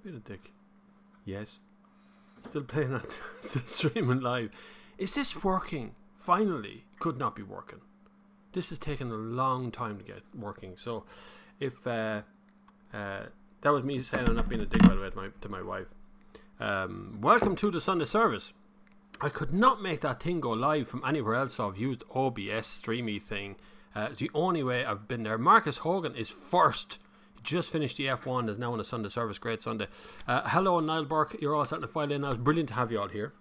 being a dick. Yes. Still playing that. Still streaming live. Is this working? Finally. Could not be working. This has taken a long time to get working. So, if that was me saying I'm not being a dick, by the way, to my wife. Welcome to the Sunday service. I could not make that thing go live from anywhere else, so I've used OBS streamy thing. It's the only way I've been there. Marcus Hogan is first. He just finished the F1. Is now on the Sunday service. Great Sunday. Hello, Niall Burke. You're all starting to file in now. It's brilliant to have you all here.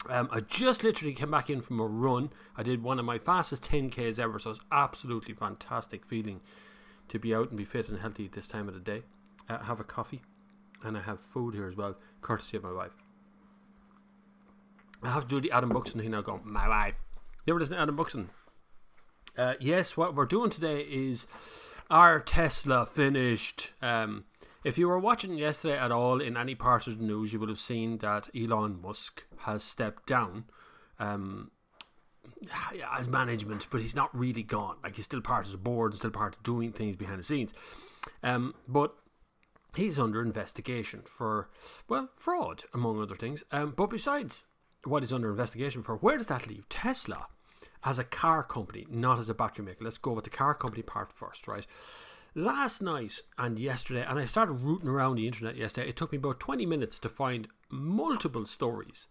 I just literally came back in from a run. I did one of my fastest 10Ks ever, so it's absolutely fantastic feeling to be out and be fit and healthy at this time of the day. Have a coffee, and I have food here as well, courtesy of my wife. I have to do the Adam Buxton thing now, going, my wife. You ever listen to Adam Buxton? Yes, what we're doing today is our Tesla finished. If you were watching yesterday at all in any part of the news, you would have seen that Elon Musk has stepped down as management, but he's not really gone. Like, he's still part of the board, still part of doing things behind the scenes. But he's under investigation for, well, fraud, among other things. But besides what he's under investigation for, where does that leave Tesla as a car company, not as a battery maker? Let's go with the car company part first, right? Last night and yesterday, and I started rooting around the internet yesterday, it took me about 20 minutes to find multiple stories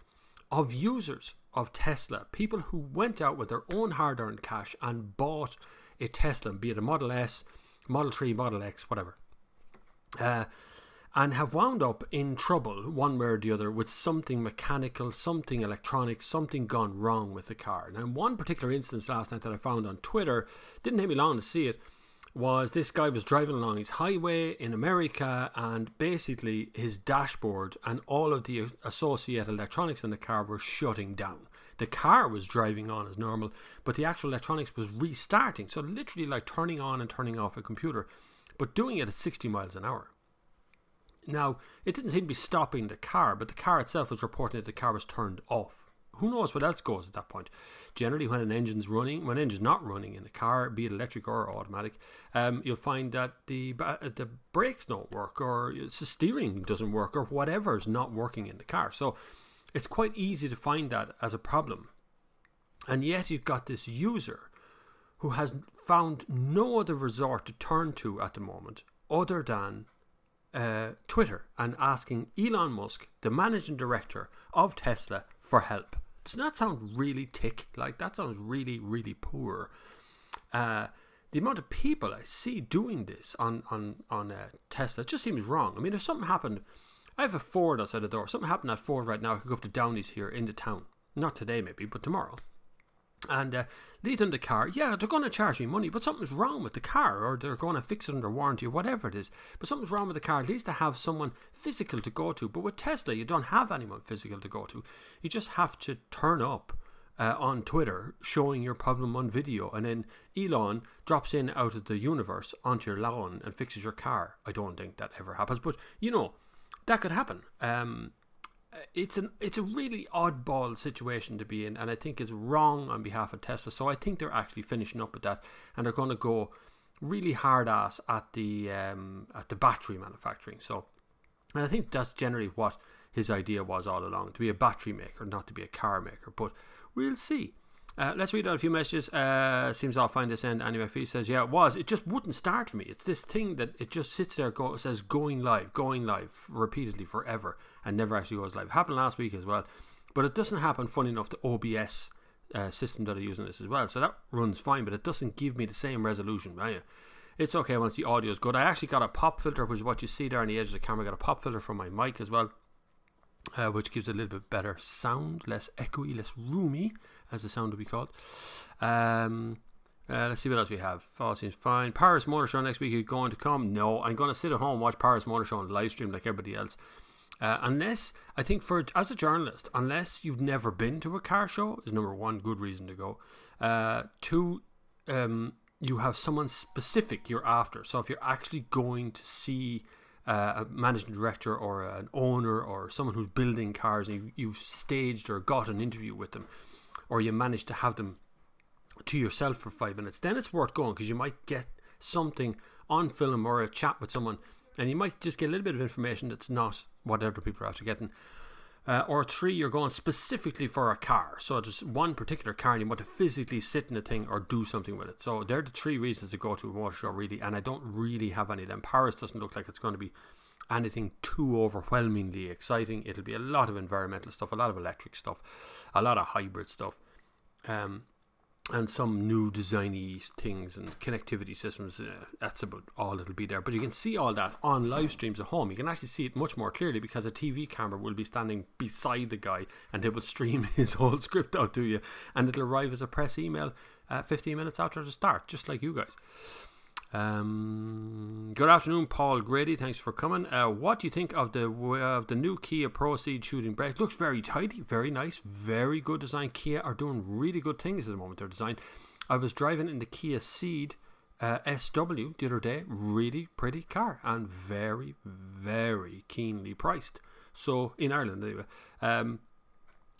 of users of Tesla, people who went out with their own hard-earned cash and bought a Tesla, be it a Model S, Model 3, Model X, whatever, and have wound up in trouble one way or the other with something mechanical, something electronic, something gone wrong with the car. Now, in one particular instance last night that I found on Twitter, didn't take me long to see it, was this guy was driving along his highway in America, and basically his dashboard and all of the associated electronics in the car were shutting down. The car was driving on as normal, but the actual electronics was restarting. So literally like turning on and turning off a computer, but doing it at 60 miles an hour. Now, it didn't seem to be stopping the car, but the car itself was reporting that the car was turned off. Who knows what else goes at that point? Generally, when an engine's running, when an engine's not running in a car, be it electric or automatic, you'll find that the brakes don't work, or the steering doesn't work, or whatever's not working in the car. So it's quite easy to find that as a problem. And yet you've got this user who has found no other resort to turn to at the moment other than Twitter, and asking Elon Musk, the managing director of Tesla, for help. Doesn't that sound really tick? Like, that sounds really, really poor. The amount of people I see doing this on Tesla just seems wrong. I mean, if something happened, I have a Ford outside the door. Something happened at Ford right now, I could go up to Downey's here in the town. Not today maybe, but tomorrow. And lead them the car. Yeah, they're going to charge me money, but something's wrong with the car, or they're going to fix it under warranty, or whatever it is. But something's wrong with the car. At least to have someone physical to go to. But with Tesla, you don't have anyone physical to go to. You just have to turn up on Twitter, showing your problem on video, and then Elon drops in out of the universe onto your lawn and fixes your car. I don't think that ever happens, but you know, that could happen. It's a really oddball situation to be in, and I think it's wrong on behalf of Tesla. So I think they're actually finishing up with that, and they're going to go really hard ass at the battery manufacturing. So, and I think that's generally what his idea was all along, to be a battery maker, not to be a car maker. But we'll see. Let's read out a few messages. Seems I'll find this end anyway. He says, yeah, it was. It just wouldn't start for me. It's this thing that it just sits there, says going live repeatedly forever, and never actually goes live. It happened last week as well. But it doesn't happen, funny enough, the OBS system that I use in this as well. So that runs fine, but it doesn't give me the same resolution. Right? It's okay once the audio is good. I actually got a pop filter, which is what you see there on the edge of the camera. I got a pop filter from my mic as well, which gives a little bit better sound, less echoey, less roomy, as the sound will be called. Let's see what else we have. All seems fine. Paris Motor Show next week. Are you going to come? No, I'm going to sit at home and watch Paris Motor Show on live stream like everybody else. Unless, I think as a journalist, unless you've never been to a car show, is number one, good reason to go. Two, you have someone specific you're after. So if you're actually going to see a managing director or an owner or someone who's building cars, and you've staged or got an interview with them, or you managed to have them to yourself for 5 minutes, then it's worth going, because you might get something on film or a chat with someone and you might just get a little bit of information that's not what other people are after getting. Or 3, you're going specifically for a car. So just one particular car and you want to physically sit in a thing or do something with it. So they're the 3 reasons to go to a motor show, really. And I don't really have any of them. Paris doesn't look like it's going to be anything too overwhelmingly exciting. It'll be a lot of environmental stuff, a lot of electric stuff, a lot of hybrid stuff. And some new designy things and connectivity systems. That's about all it'll be there. But you can see all that on live streams at home. You can actually see it much more clearly because a TV camera will be standing beside the guy and they will stream his whole script out to you. And it'll arrive as a press email 15 minutes after the start, just like you guys. Good afternoon, Paul Grady. Thanks for coming. What do you think of the new Kia Proceed shooting brake? Looks very tidy, very nice, very good design. Kia are doing really good things at the moment. Their design. I was driving in the Kia Ceed SW the other day. Really pretty car and very, very keenly priced. So in Ireland anyway,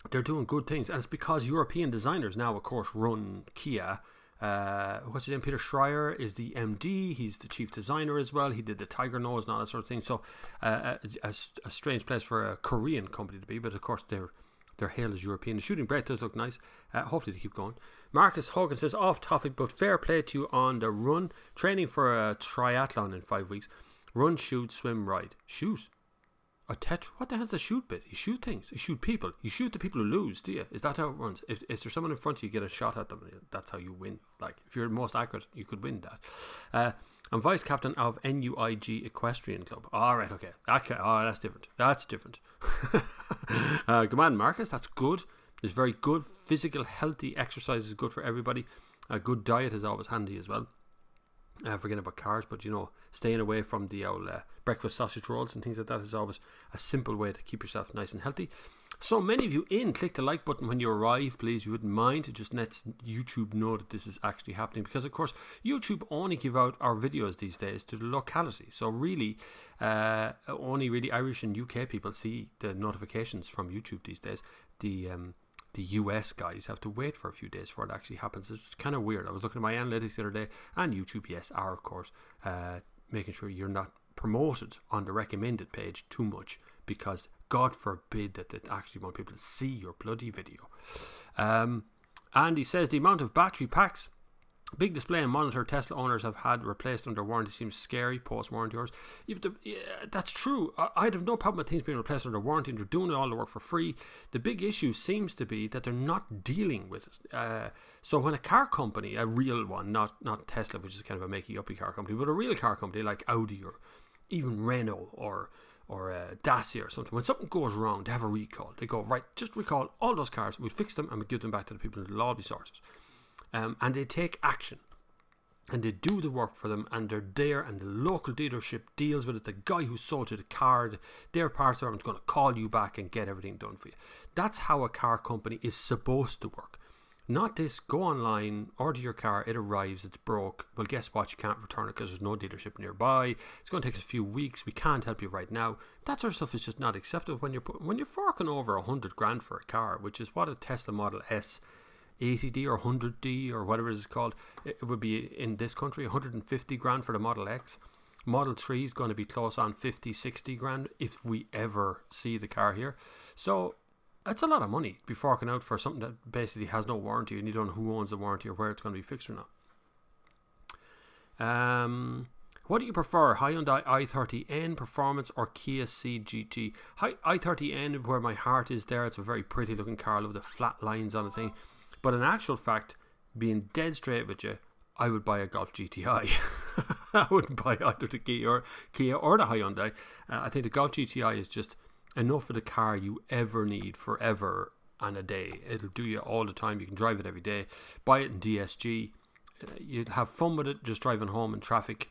they're doing good things, and it's because European designers now, of course, run Kia. What's his name? Peter Schreier is the MD. He's the chief designer as well. He did the Tiger Nose and all that sort of thing. So a strange place for a Korean company to be, but of course they're hailed as European. The shooting brake does look nice. Hopefully they keep going. Marcus Hogan says, off topic, but fair play to you on the run. Training for a triathlon in 5 weeks. Run, shoot, swim, ride. Shoot. What the hell's the shoot bit? You shoot things. You shoot people. You shoot the people who lose, do you? Is that how it runs? If there's someone in front of you, get a shot at them. That's how you win. Like, if you're the most accurate, you could win that. I'm vice captain of NUIG Equestrian Club. All right, okay. Oh, that's different. That's different. Good man, Marcus. That's good. It's very good. Physical, healthy exercise is good for everybody. A good diet is always handy as well. Forgetting about cars, but staying away from the old breakfast sausage rolls and things like that is always a simple way to keep yourself nice and healthy. So many of you click the like button when you arrive, please. You wouldn't mind. It just lets YouTube know that this is actually happening, because of course YouTube only give out our videos these days to the locality. So really only really Irish and UK people see the notifications from YouTube these days. The US guys have to wait for a few days before it actually happens. It's kind of weird. I was looking at my analytics the other day, and YouTube, yes, are of course making sure you're not promoted on the recommended page too much, because God forbid that they actually want people to see your bloody video. And he says the amount of battery packs, big display and monitor Tesla owners have had replaced under warranty seems scary, post-warranty orders. That's true. I'd have no problem with things being replaced under warranty and they're doing all the work for free. The big issue seems to be that they're not dealing with it. So when a car company, a real one, not Tesla, which is kind of a makey-uppy car company, but a real car company like Audi or even Renault or Dacia or something, when something goes wrong, they have a recall. They go, right, just recall all those cars, we'll fix them and we'll give them back to the people and it'll all be sorted. And they take action and they do the work for them, and they're there, and the local dealership deals with it. The guy who sold you the car, their parts department is going to call you back and get everything done for you. That's how a car company is supposed to work. Not this, go online, order your car, it arrives, it's broke. Well, guess what? You can't return it because there's no dealership nearby. It's going to take us a few weeks. We can't help you right now. That sort of stuff is just not acceptable when you're forking over 100 grand for a car, which is what a Tesla Model S 80D or 100D or whatever it is called. It would be in this country 150 grand for the Model X. Model 3 is going to be close on 50-60 grand if we ever see the car here. So that's a lot of money to be forking out for something that basically has no warranty, and you don't know who owns the warranty or where it's going to be fixed or not. What do you prefer, Hyundai i30N Performance or Kia Ceed GT? i30N, where my heart is there. It's a very pretty looking car. I love the flat lines on the thing. But in actual fact, being dead straight with you, I would buy a Golf GTI. I wouldn't buy either the Kia or the Hyundai. I think the Golf GTI is just enough of the car you ever need forever and a day. It'll do you all the time. You can drive it every day. Buy it in DSG. You'd have fun with it just driving home in traffic.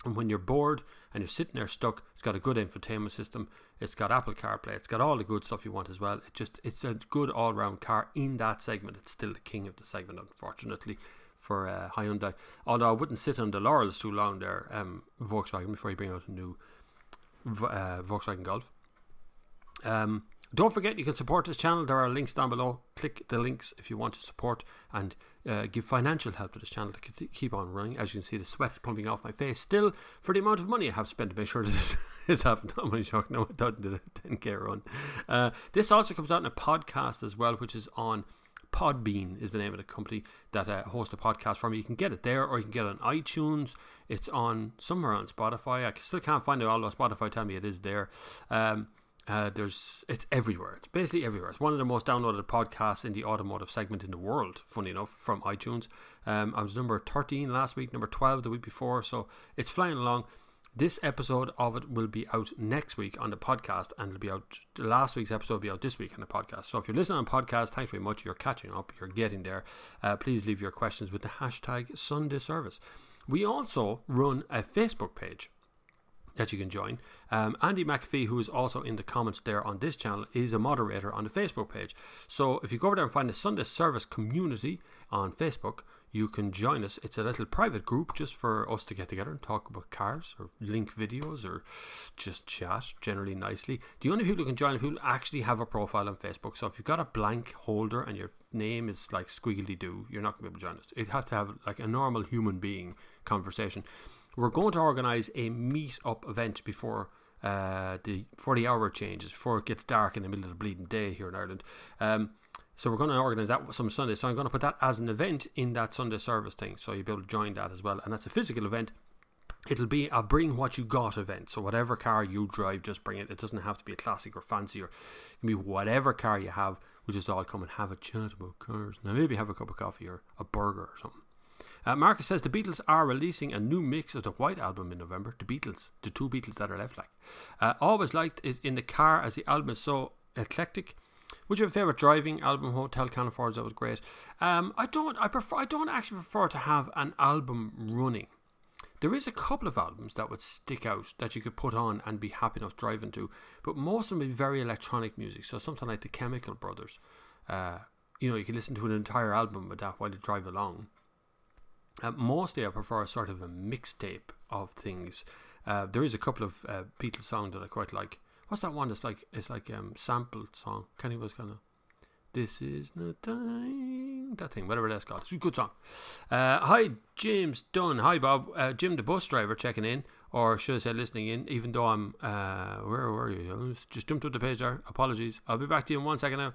And when you're bored and you're sitting there stuck, it's got a good infotainment system. It's got Apple CarPlay. It's got all the good stuff you want as well. It's a good all-round car in that segment. It's still the king of the segment, unfortunately, for Hyundai. Although I wouldn't sit on the laurels too long there, Volkswagen, before you bring out a new Volkswagen Golf. Don't forget, you can support this channel. There are links down below. Click the links if you want to support and give financial help to this channel to keep on running. As you can see, the sweat is pumping off my face still for the amount of money I have spent to make sure that this is happening. I'm only joking. No, I thought did a 10k run. This also comes out in a podcast as well, which is on Podbean, is the name of the company that hosts a podcast for me. You can get it there, or you can get it on iTunes. It's on somewhere on Spotify. I still can't find it, although Spotify tell me it is there. It's everywhere. It's basically everywhere. It's one of the most downloaded podcasts in the automotive segment in the world, funny enough, from iTunes. I was number 13 last week, number 12 the week before, so it's flying along. This episode of it will be out next week on the podcast, and it'll be out. Last week's episode will be out this week on the podcast. So if you're listening on podcast, thanks very much. You're catching up. You're getting there. Please leave your questions with the hashtag Sunday Service. We also run a Facebook page that you can join. Andy McAfee, who is also in the comments there on this channel, is a moderator on the Facebook page. So if you go over there and find the Sunday Service community on Facebook, you can join us. It's a little private group just for us to get together and talk about cars, or link videos, or just chat generally nicely. The only people who can join are people who actually have a profile on Facebook. So if you've got a blank holder and your name is like squiggly doo, you're not going to be able to join us. It has to have like a normal human being conversation. We're going to organise a meet-up event before the hour changes, before it gets dark in the middle of the bleeding day here in Ireland. So we're going to organise that some Sunday. So I'm going to put that as an event in that Sunday service thing. So you'll be able to join that as well. And that's a physical event. It'll be a bring what you got event. So whatever car you drive, just bring it. It doesn't have to be a classic or fancy, or it can be whatever car you have. We'll just all come and have a chat about cars. Now maybe have a cup of coffee or a burger or something. Marcus says the Beatles are releasing a new mix of the White Album in November. The Beatles, the two Beatles that are left, like. Always liked it in the car as the album is so eclectic. Would you have a favourite driving album? Hotel California, that was great. I don't actually prefer to have an album running. There is a couple of albums that would stick out that you could put on and be happy enough driving to, but most of them would be very electronic music. So something like the Chemical Brothers. You can listen to an entire album with that while you drive along. Mostly I prefer sort of a mixtape of things. There is a couple of Beatles songs that I quite like. What's that one that's like, it's like sampled song? Kenny was kind of, this is the time, that thing, whatever that's called. It's a good song. Hi James Dunn. Hi Bob. Jim the bus driver checking in, or should I say listening in, even though I'm where were you? I just jumped up the page there. Apologies. I'll be back to you in 1 second now.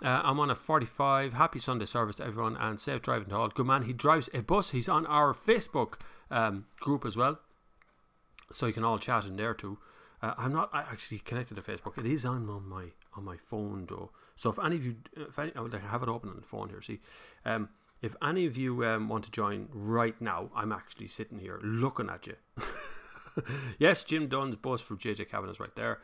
I'm on a 45. Happy Sunday service to everyone, and safe driving to all. Good man. He drives a bus. He's on our Facebook group as well, so you can all chat in there too. I'm not actually connected to Facebook. It is on my phone though. So if any of you, I have it open on the phone here. See, if any of you want to join right now, I'm actually sitting here looking at you. Yes, Jim Dunn's bus from JJ Kavanagh's right there.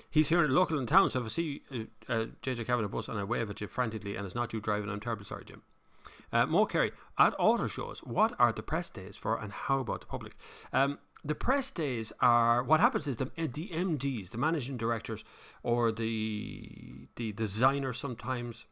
He's here local in town, so if I see JJ Kavanagh bus and I wave at you frantically and it's not you driving, I'm terribly sorry, Jim. Mo Carey, at auto shows, what are the press days for, and how about the public? The press days are, what happens is the MDs, the managing directors, or the designers sometimes,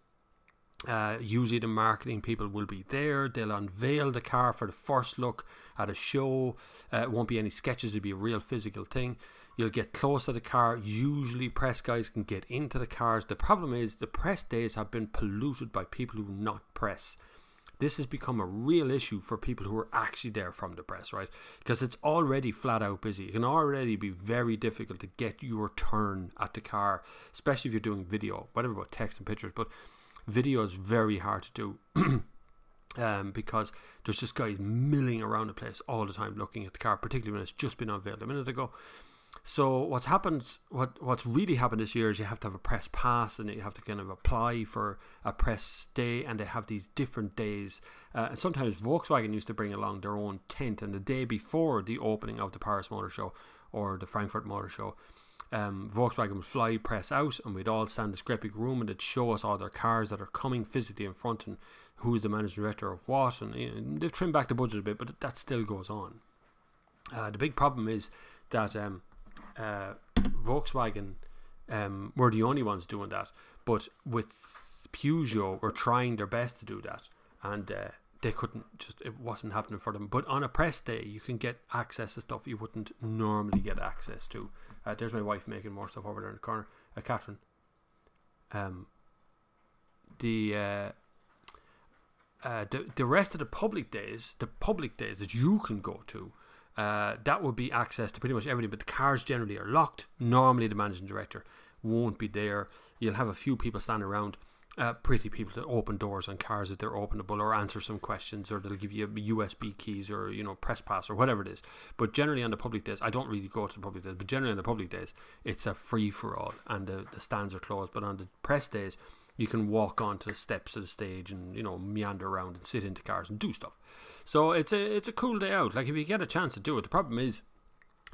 usually the marketing people will be there. They'll unveil the car for the first look at a show. It won't be any sketches, it'll be a real physical thing. You'll get close to the car. Usually press guys can get into the cars. The problem is the press days have been polluted by people who not press. This has become a real issue for people who are actually there from the press, right? Because it's already flat out busy. It can already be very difficult to get your turn at the car, especially if you're doing video, whatever about text and pictures, but video is very hard to do because there's just guys milling around the place all the time looking at the car, particularly when it's just been unveiled a minute ago. So what's really happened this year is you have to have a press pass, and you have to kind of apply for a press day, and they have these different days. And sometimes Volkswagen used to bring along their own tent, and the day before the opening of the Paris Motor Show or the Frankfurt Motor Show, Volkswagen would fly press out, and we'd all stand in this great big room, and they'd show us all their cars that are coming physically in front, and who's the managing director of what, and they've trimmed back the budget a bit, but that still goes on. The big problem is that Volkswagen were the only ones doing that, but with Peugeot were trying their best to do that, and they couldn't, it wasn't happening for them. But on a press day you can get access to stuff you wouldn't normally get access to. There's my wife making more stuff over there in the corner, Catherine. the rest of the public days that you can go to, that would be access to pretty much everything, but the cars generally are locked. Normally the managing director won't be there. You'll have a few people standing around, pretty people to open doors on cars if they're openable, or answer some questions, or they'll give you USB keys, or press pass, or whatever it is. But generally on the public days, I don't really go to the public days, but generally on the public days it's a free for all, and the stands are closed. But on the press days, you can walk onto the steps of the stage and meander around and sit into cars and do stuff. So it's a cool day out. Like, if you get a chance to do it. The problem is,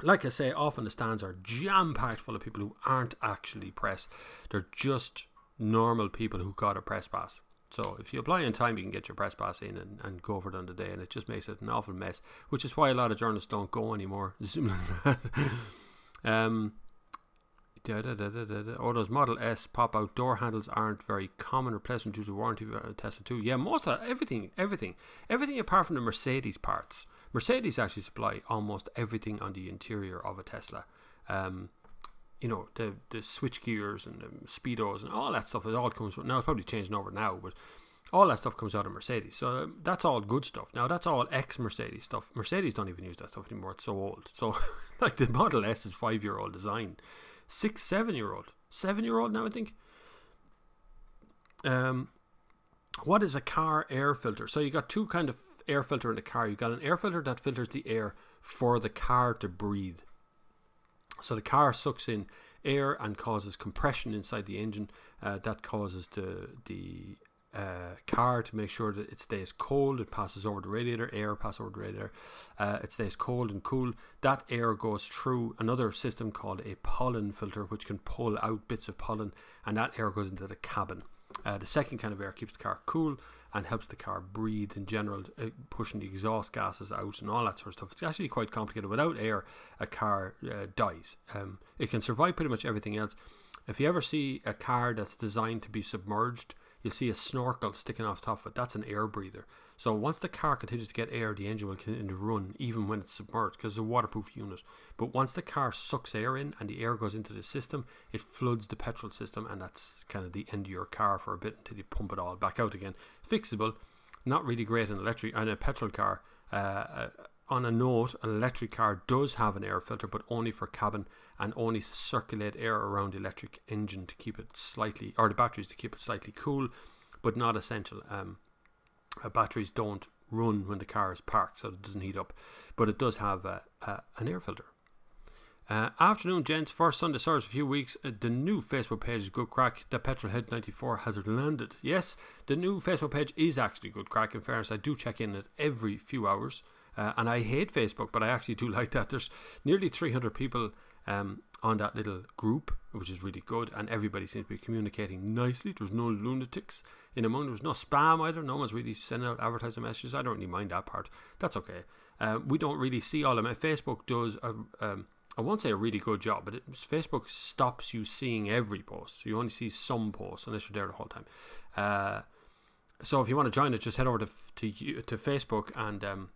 like I say, often the stands are jam-packed full of people who aren't actually press. They're just normal people who got a press pass. So if you apply in time, you can get your press pass in and go for it on the day, and it just makes it an awful mess, which is why a lot of journalists don't go anymore. As simple as that. Oh, those Model S pop-out door handles aren't very common. Replacement due to warranty tested too. Yeah, most of everything apart from the Mercedes parts. Mercedes actually supply almost everything on the interior of a Tesla. The switch gears and the speedos and all that stuff. It all comes from, now it's probably changing over now, but all that stuff comes out of Mercedes. So that's all good stuff. Now that's all ex-Mercedes stuff. Mercedes don't even use that stuff anymore. It's so old. So like the Model S is 5-year-old design. 7-year-old now, I think. What is a car air filter? So you got two kind of air filter in the car. You got an air filter that filters the air for the car to breathe. So the car sucks in air and causes compression inside the engine. That causes the car to make sure that it stays cold. It passes over the radiator. Air passes over the radiator. It stays cold and cool. That air goes through another system called a pollen filter, which can pull out bits of pollen, and that air goes into the cabin. The second kind of air keeps the car cool and helps the car breathe in general, pushing the exhaust gases out and all that sort of stuff. It's actually quite complicated. Without air, a car dies. It can survive pretty much everything else. If you ever see a car that's designed to be submerged, you'll see a snorkel sticking off the top of it. That's an air breather. So once the car continues to get air, the engine will continue to run even when it's submerged, because it's a waterproof unit. But once the car sucks air in and the air goes into the system, it floods the petrol system, and that's kind of the end of your car for a bit until you pump it all back out again. Fixable, not really great in electric and a petrol car. On a note, an electric car does have an air filter, but only for cabin, and only to circulate air around the electric engine to keep it slightly, or the batteries to keep it slightly cool, but not essential. Batteries don't run when the car is parked, so it doesn't heat up, but it does have an air filter. Afternoon, gents. First Sunday service for a few weeks. The new Facebook page is good crack. The Petrolhead 94 has landed. Yes, the new Facebook page is actually good crack. In fairness, I do check in it every few hours. And I hate Facebook, but I actually do like that. There's nearly 300 people on that little group, which is really good, and everybody seems to be communicating nicely. There's no lunatics in among. There's no spam either. No one's really sending out advertising messages. I don't really mind that part. That's okay. We don't really see all of them. Facebook does I won't say a really good job, but Facebook stops you seeing every post. So you only see some posts unless you're there the whole time. So if you want to join it, just head over to Facebook and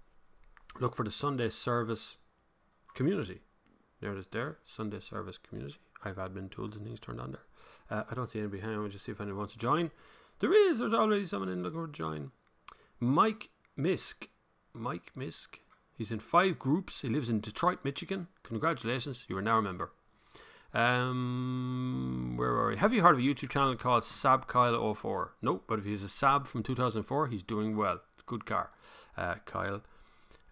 look for the Sunday Service Community. There it is there, Sunday Service Community. I have admin tools and things turned on there. I don't see anybody. Hang on, we'll just see if anyone wants to join. There's already someone in looking to join. Mike Misk. He's in 5 groups. He lives in Detroit, Michigan. Congratulations, you are now a member. Where are we? Have you heard of a YouTube channel called SabKyle04? Nope, but if he's a Sab from 2004, he's doing well. It's a good car. Kyle.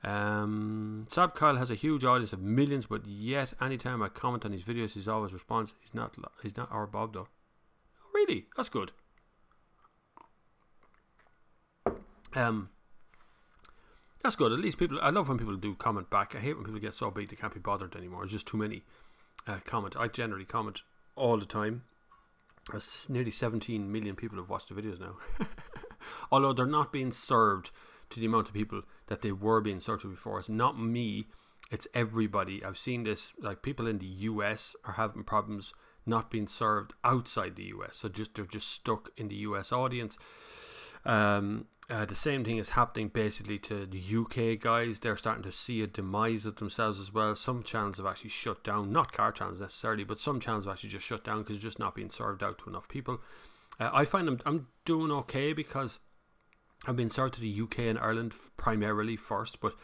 Sab Kyle has a huge audience of millions, but yet anytime I comment on his videos, he's always responds. He's not our Bob though. Really? That's good. That's good. At least people. I love when people do comment back. I hate when people get so big they can't be bothered anymore. It's just too many comment. I generally comment all the time. Nearly 17 million people have watched the videos now. Although they're not being served to the amount of people that they were being served to before. It's not me, it's everybody. I've seen this, like people in the US are having problems not being served outside the US, so they're just stuck in the US audience. The same thing is happening basically to the UK guys. They're starting to see a demise of themselves as well. Some channels have actually shut down, not car channels necessarily, but some channels have actually just shut down because it's just not being served out to enough people. I find I'm doing okay because have been served to the UK and Ireland primarily first, but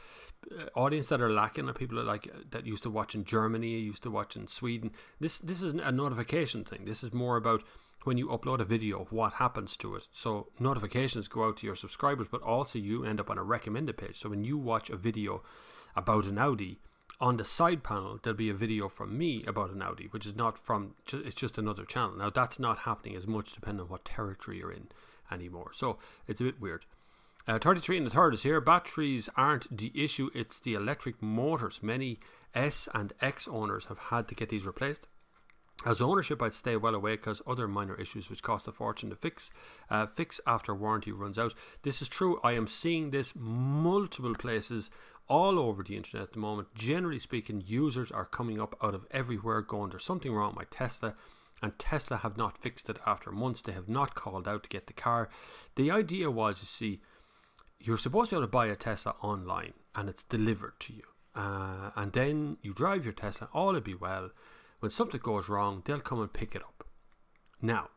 audience that are lacking are people that used to watch in Germany, used to watch in Sweden. This isn't a notification thing. This is more about when you upload a video, what happens to it. So notifications go out to your subscribers, but also you end up on a recommended page. So when you watch a video about an Audi, on the side panel there'll be a video from me about an Audi, which is not from, it's just another channel. Now that's not happening as much depending on what territory you're in anymore, so it's a bit weird. 33 and a third is here. Batteries aren't the issue, it's the electric motors. Many S and X owners have had to get these replaced. As ownership, I'd stay well away because other minor issues which cost a fortune to fix after warranty runs out. This is true. I am seeing this multiple places all over the internet at the moment. Generally speaking, users are coming up out of everywhere going, there's something wrong with my Tesla, and Tesla have not fixed it after months. They have not called out to get the car. The idea was, you see, you're supposed to be able to buy a Tesla online and it's delivered to you. And then you drive your Tesla, all will be well. When something goes wrong, they'll come and pick it up. Now,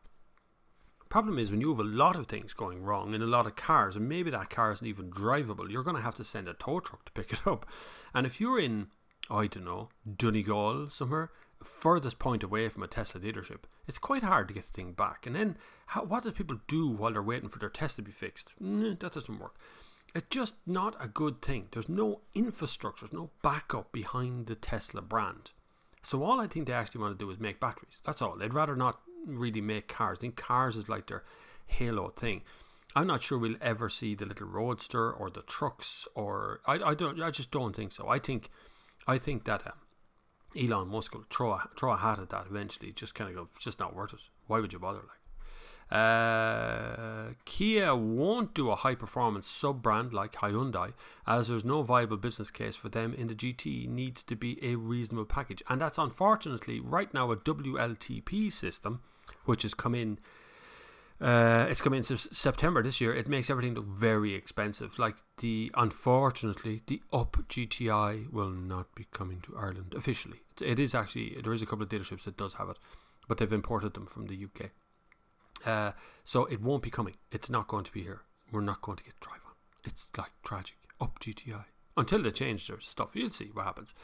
problem is when you have a lot of things going wrong in a lot of cars, and maybe that car isn't even drivable, you're going to have to send a tow truck to pick it up. And if you're in, I don't know, Donegal somewhere, furthest point away from a Tesla dealership, it's quite hard to get the thing back. And then what do people do while they're waiting for their Tesla to be fixed? That doesn't work. It's just not a good thing. There's no infrastructure, there's no backup behind the Tesla brand. So all I think they actually want to do is make batteries. That's all. They'd rather not really make cars. I think cars is like their halo thing. I'm not sure we'll ever see the little roadster or the trucks, or I just don't think so. I think that Elon Musk will throw a hat at that eventually. Just kind of go, it's just not worth it. Why would you bother? Kia won't do a high performance sub brand like Hyundai, as there's no viable business case for them in the GT. Needs to be a reasonable package, and that's unfortunately right now a WLTP system which has come in. It's come in September this year. It makes everything look very expensive. Unfortunately, the Up GTI will not be coming to Ireland officially. It is actually, there is a couple of dealerships that does have it, but they've imported them from the UK. So it won't be coming. It's not going to be here. We're not going to get to drive on. It's like tragic. Up GTI. Until they change their stuff, you'll see what happens.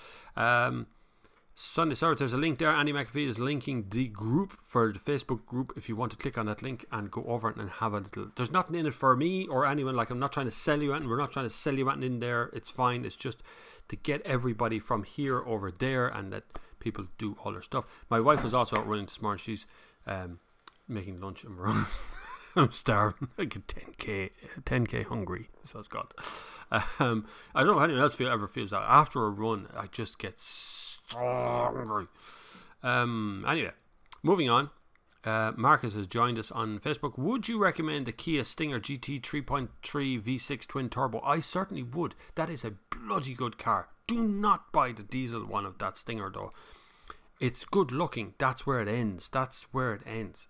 Sunday, sorry, there's a link there. Andy McAfee is linking the group for the Facebook group. If you want to click on that link and go over it and have a little, there's nothing in it for me or anyone. I'm not trying to sell you anything. We're not trying to sell you anything in there. It's fine. It's just to get everybody from here over there and let people do all their stuff. My wife was also out running this morning. She's making lunch and I'm starving. I get 10k hungry. So it's got. I don't know if anyone else ever feels that. After a run, I just get so hungry. Anyway, moving on. Marcus has joined us on Facebook. Would you recommend the Kia Stinger GT 3.3 V6 twin turbo? I certainly would. That is a bloody good car. Do not buy the diesel one of that Stinger though. It's good looking. That's where it ends.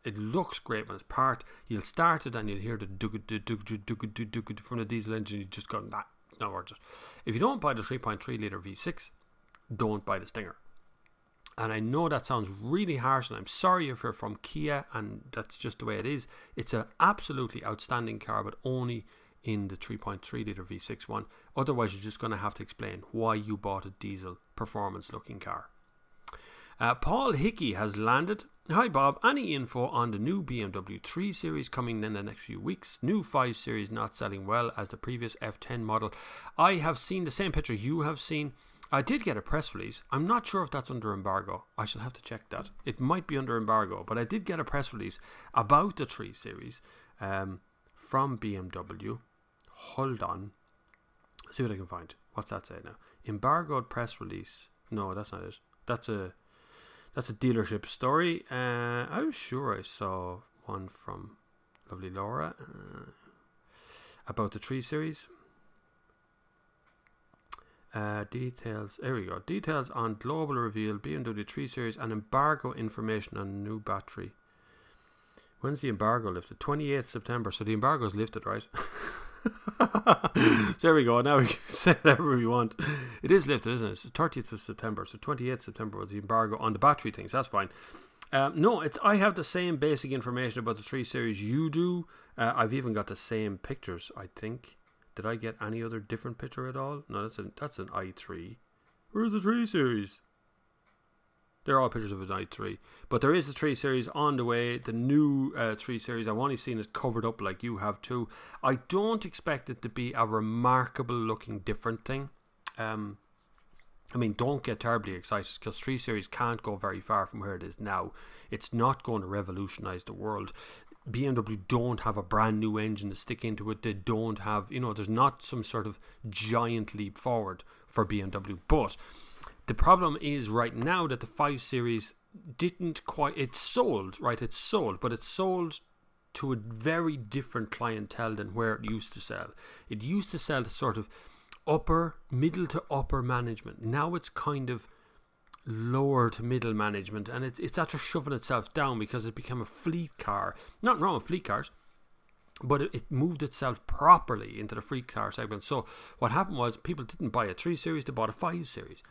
It looks great when it's parked. You'll start it and you'll hear the dug from the diesel engine. You just go, nah, it's not worth it. If you don't buy the 3.3 litre V6, don't buy the Stinger. And I know that sounds really harsh, and I'm sorry if you're from Kia and that's just the way it is. It's an absolutely outstanding car, but only in the 3.3 litre V6 one. Otherwise, you're just going to have to explain why you bought a diesel performance looking car. Paul Hickey has landed. Hi Bob, any info on the new BMW 3 Series coming in the next few weeks? New 5 Series not selling well as the previous F10 model. I have seen the same picture you have seen. I did get a press release. I'm not sure if that's under embargo. I shall have to check that. It might be under embargo, but I did get a press release about the 3 Series from BMW. Hold on. Let's see what I can find. What's that say now? Embargoed press release. No, that's not it. That's a dealership story. I'm sure I saw one from lovely Laura about the 3 Series. Details. There we go. Details on global reveal BMW 3 Series and embargo information on new battery. When's the embargo lifted? 28th September. So the embargo is lifted, right? So there we go. Now we can say whatever we want. It is lifted, isn't it? It's the 30th of September. So 28th September was the embargo on the battery things. That's fine. No, I have the same basic information about the 3 Series you do. I've even got the same pictures, I think. Did I get any other different picture at all? No, that's an i3. Where's the 3 Series? They're all pictures of an i3. But there is the 3 Series on the way. The new 3 Series. I've only seen it covered up like you have too. I don't expect it to be a remarkable looking different thing. I mean, don't get terribly excited because 3 Series can't go very far from where it is now. It's not going to revolutionise the world. BMW don't have a brand new engine to stick into it. They don't have, there's not some sort of giant leap forward for BMW. But the problem is right now that the 5 Series didn't quite, it's sold, but it's sold to a very different clientele than where it used to sell. It used to sell to sort of middle to upper management. Now it's kind of lower to middle management, and it's after shoving itself down because it became a fleet car. Nothing wrong with fleet cars, but it moved itself properly into the fleet car segment. So what happened was people didn't buy a 3 Series, they bought a 5 Series.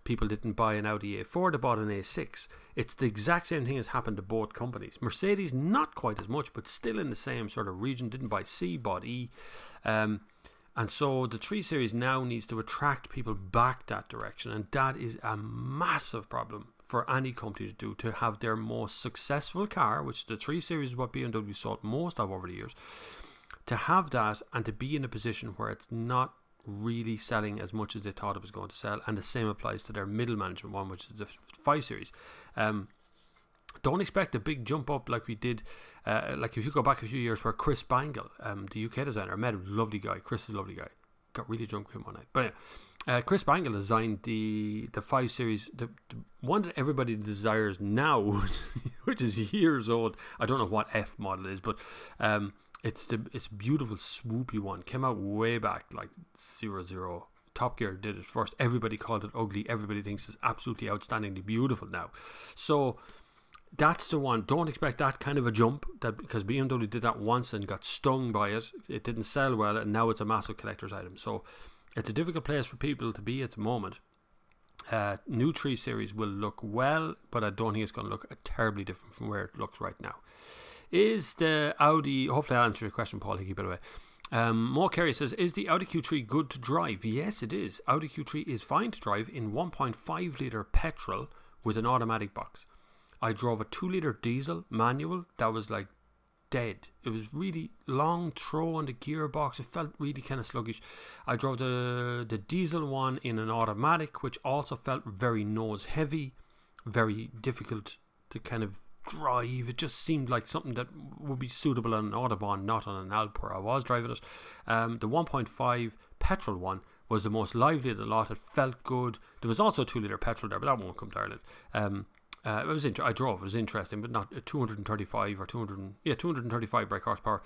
People didn't buy an Audi A4, they bought an A6. It's the exact same thing has happened to both companies. Mercedes, not quite as much, but still in the same sort of region. Didn't buy C, bought E. And so the 3 Series now needs to attract people back that direction. And that is a massive problem for any company to do, to have their most successful car, which the 3 Series is what BMW sold most of over the years, to have that and to be in a position where it's not really selling as much as they thought it was going to sell. And the same applies to their middle management one, which is the 5 Series. Don't expect a big jump up like we did, like if you go back a few years where Chris Bangle, the UK designer, I met him, lovely guy. Chris is a lovely guy. Got really drunk with him one night. But anyway, Chris Bangle designed the 5 Series, the one that everybody desires now, which is years old. I don't know what F model is, but it's a beautiful swoopy one. Came out way back, like 00. Top Gear did it first. Everybody called it ugly. Everybody thinks it's absolutely outstandingly beautiful now. So that's the one. Don't expect that kind of a jump, that because BMW did that once and got stung by it. It didn't sell well, and now it's a massive collector's item. So it's a difficult place for people to be at the moment. New 3 Series will look well, but I don't think it's going to look terribly different from where it looks right now. Is the Audi, hopefully I'll answer your question, Paul Hickey, by the way. More Carey says, is the Audi Q3 good to drive? Yes, it is. Audi Q3 is fine to drive in 1.5 litre petrol with an automatic box. I drove a 2 litre diesel manual that was like dead. It was really long throw on the gearbox. It felt really kind of sluggish. I drove the diesel one in an automatic, which also felt very nose heavy, very difficult to kind of drive. It just seemed like something that would be suitable on an Autobahn, not on an Alp where I was driving it. The 1.5 petrol one was the most lively of the lot. It felt good. There was also a 2 litre petrol there, but that won't come to Ireland. I drove. It was interesting, but not 235 or 235 brake horsepower.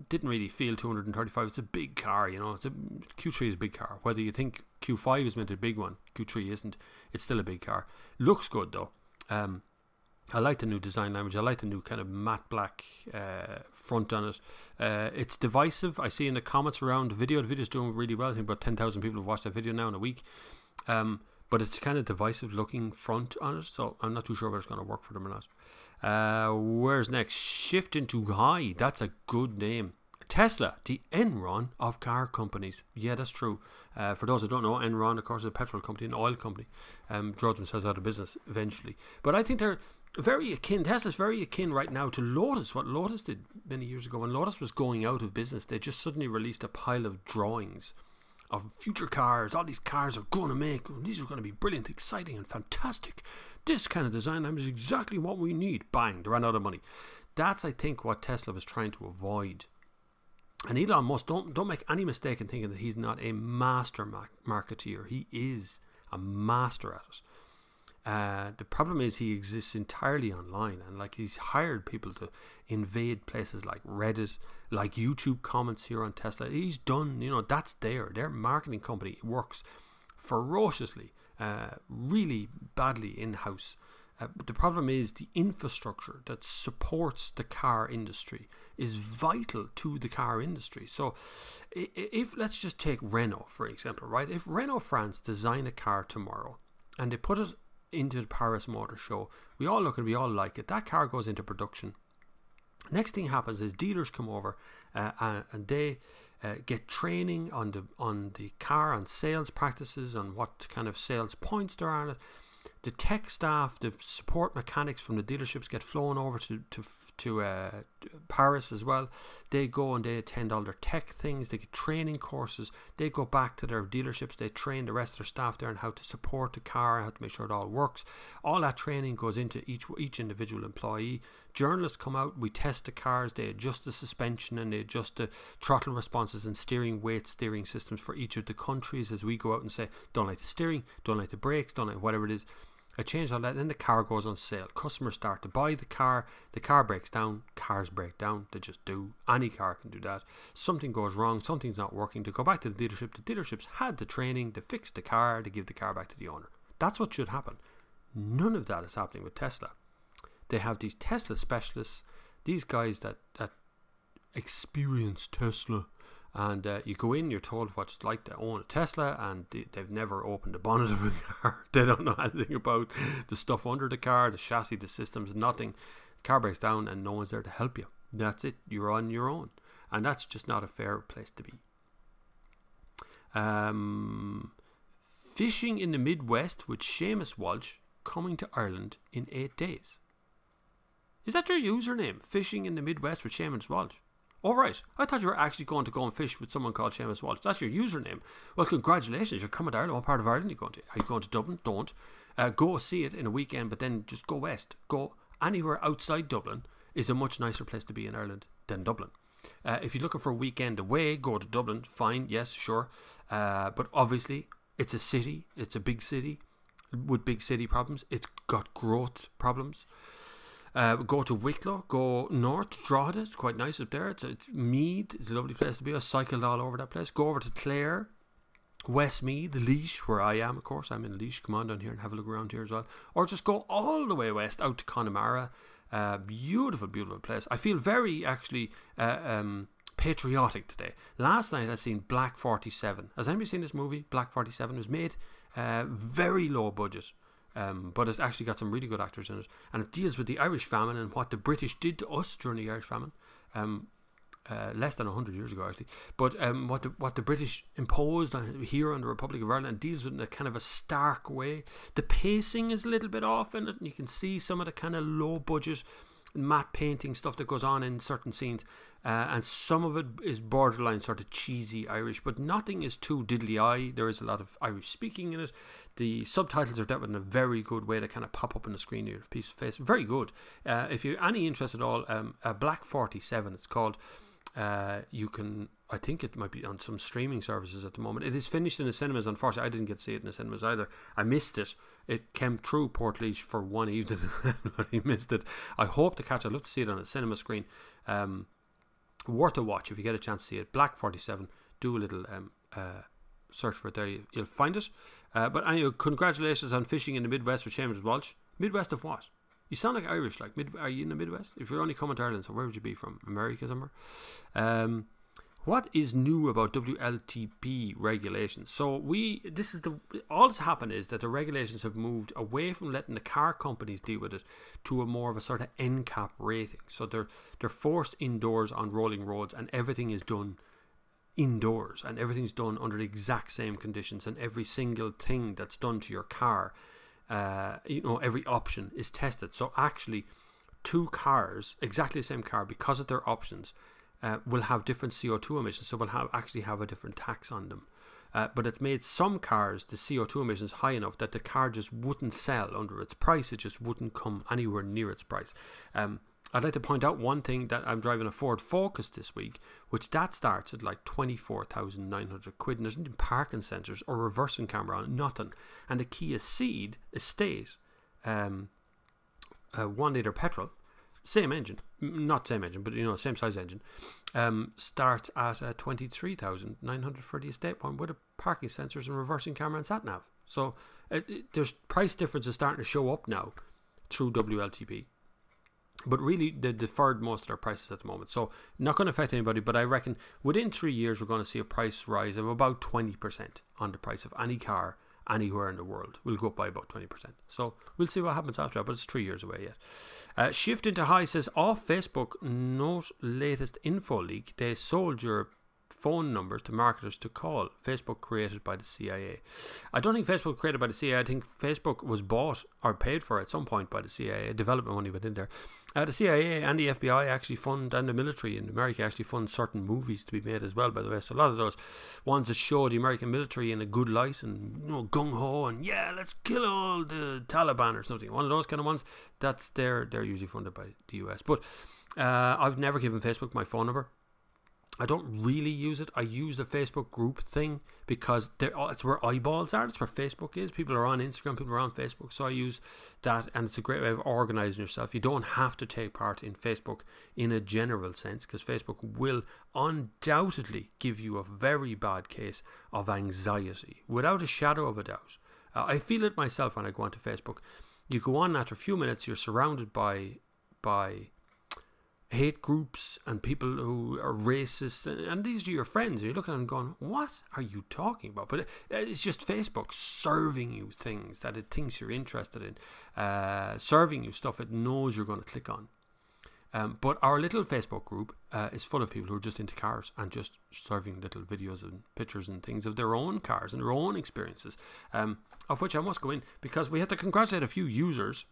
Didn't really feel 235. It's a big car, Q3 is a big car. Whether you think Q5 is meant to be a big one, Q3 isn't. It's still a big car. Looks good though. I like the new design language. I like the new kind of matte black front on it. It's divisive. I see in the comments around the video. The video's doing really well. I think about 10,000 people have watched that video now in a week. But it's kind of divisive looking front on it, so I'm not too sure whether it's going to work for them or not. Where's next? Shift into high. That's a good name. Tesla, the Enron of car companies. Yeah, that's true. For those who don't know, Enron, of course, is a petrol company, an oil company. Drove themselves out of business eventually. But I think they're very akin. Tesla's very akin right now to Lotus. What Lotus did many years ago when Lotus was going out of business, they just suddenly released a pile of drawings of future cars. All these cars are going to make. These are going to be brilliant, exciting, and fantastic. This kind of design is exactly what we need. Bang, they ran out of money. That's, I think, what Tesla was trying to avoid. And Elon Musk, don't make any mistake in thinking that he's not a master marketeer. He is a master at it. The problem is he exists entirely online, and like he's hired people to invade places like Reddit, like YouTube comments here on Tesla. He's done, that's their marketing company works ferociously, really badly in-house. But the problem is the infrastructure that supports the car industry is vital to the car industry. So if let's just take Renault for example, right? If Renault France design a car tomorrow and they put it into the Paris Motor Show. We all look and we all like it. That car goes into production. Next thing happens is dealers come over and they get training on the car, on sales practices, on what kind of sales points there are on it. The tech staff, the support mechanics from the dealerships get flown over to Paris as well. They go and they attend all their tech things. They get training courses. They go back to their dealerships. They train the rest of their staff there on how to support the car, how to make sure it all works. All that training goes into each individual employee. Journalists come out. We test the cars. They adjust the suspension and they adjust the throttle responses and steering systems for each of the countries as we go out and say, don't like the steering, don't like the brakes, don't like whatever it is. I change all that, then the car goes on sale. Customers start to buy the car breaks down. Cars break down, they just do. Any car can do that. Something goes wrong, something's not working. They go back to the dealership. The dealerships had the training, they fix the car, they give the car back to the owner. That's what should happen. None of that is happening with Tesla. They have these Tesla specialists, these guys that experience Tesla. And you go in, you're told what it's like to own a Tesla, and they've never opened the bonnet of a car. They don't know anything about the stuff under the car, the chassis, the systems, nothing. The car breaks down and no one's there to help you. That's it. You're on your own. And that's just not a fair place to be. Fishing in the Midwest with Seamus Walsh coming to Ireland in 8 days. Is that your username? Fishing in the Midwest with Seamus Walsh? Oh, right. I thought you were actually going to go and fish with someone called Seamus Walsh. That's your username. Well, congratulations. You're coming to Ireland. What part of Ireland are you going to? Are you going to Dublin? Don't. Go see it in a weekend, but then just go west. Go anywhere outside Dublin is a much nicer place to be in Ireland than Dublin. If you're looking for a weekend away, go to Dublin. Fine. Yes, sure. But obviously, it's a city. It's a big city with big city problems. It's got growth problems. Go to Wicklow, go north, Drogheda, it's quite nice up there. It's Meath, it's a lovely place to be. I cycled all over that place. Go over to Clare, Westmeath, Laois, where I am, of course. I'm in Laois. Come on down here and have a look around here as well. Or just go all the way west out to Connemara. Beautiful, beautiful place. I feel very actually patriotic today. Last night I seen Black 47. Has anybody seen this movie? Black 47 was made very low budget. But it's actually got some really good actors in it, and it deals with the Irish famine and what the British did to us during the Irish famine, less than 100 years ago actually. But what the British imposed here on the Republic of Ireland, and deals with it in a kind of a stark way. The pacing is a little bit off in it, and you can see some of the kind of low budget matte painting stuff that goes on in certain scenes, and some of it is borderline sort of cheesy Irish, but nothing is too diddly-eye. There is a lot of Irish speaking in it. The subtitles are dealt with in a very good way to kind of pop up on the screen here, piece of face. Very good. If you're any interest at all, Black 47 it's called. You can, I think it might be on some streaming services at the moment. It is finished in the cinemas. Unfortunately, I didn't get to see it in the cinemas either. I missed it. It came through Portlaoise for one evening and I missed it. I hope to catch it. I'd love to see it on a cinema screen. Worth a watch if you get a chance to see it. Black 47. Do a little search for it there. You'll find it. But anyway, congratulations on fishing in the Midwest with Seamus Walsh. Midwest of what? You sound like Irish. Like, are you in the Midwest? If you're only coming to Ireland, so where would you be from? America somewhere? What is new about WLTP regulations? So all that's happened is that the regulations have moved away from letting the car companies deal with it to a more of a sort of NCAP rating. So they're forced indoors on rolling roads, and everything is done indoors, and everything's done under the exact same conditions, and every single thing that's done to your car, every option is tested. So actually, two cars, exactly the same car, because of their options, will have different CO2 emissions, so will actually have a different tax on them. But it's made some cars, the CO2 emissions high enough that the car just wouldn't sell under its price. It just wouldn't come anywhere near its price. I'd like to point out one thing, that I'm driving a Ford Focus this week, which that starts at like 24,900 quid, and there's no parking sensors or reversing camera on it, nothing. And the Kia Ceed Estate, 1 litre petrol, same engine, not same engine, but same size engine, starts at 23,900 for the estate one with a parking sensors and reversing camera and sat nav. So there's price differences starting to show up now through WLTP. But really, they deferred most of their prices at the moment. So not going to affect anybody, but I reckon within 3 years we're going to see a price rise of about 20% on the price of any car anywhere in the world. Will go up by about 20%. So we'll see what happens after that, but it's 3 years away yet. Shift into High says, off Facebook, note latest info leak. They sold your phone numbers to marketers to call. Facebook created by the CIA. I don't think Facebook was created by the CIA. I think Facebook was bought or paid for at some point by the CIA. Development money went in there. The CIA and the FBI actually fund, and the military in America actually fund certain movies to be made as well, by the way. So a lot of those ones that show the American military in a good light and, you know, gung-ho and, yeah, let's kill all the Taliban or something. One of those kind of ones, they're usually funded by the US. But I've never given Facebook my phone number. I don't really use it. I use the Facebook group thing because it's where eyeballs are. It's where Facebook is. People are on Instagram. People are on Facebook. So I use that, and it's a great way of organising yourself. You don't have to take part in Facebook in a general sense, because Facebook will undoubtedly give you a very bad case of anxiety, without a shadow of a doubt. I feel it myself when I go onto Facebook. You go on after a few minutes, you're surrounded by hate groups and people who are racist, and these are your friends. You're looking at them going, what are you talking about? But it's just Facebook serving you things that it thinks you're interested in, serving you stuff it knows you're going to click on. But our little Facebook group is full of people who are just into cars and just serving little videos and pictures and things of their own cars and their own experiences, of which I must go in, because we had to congratulate a few users.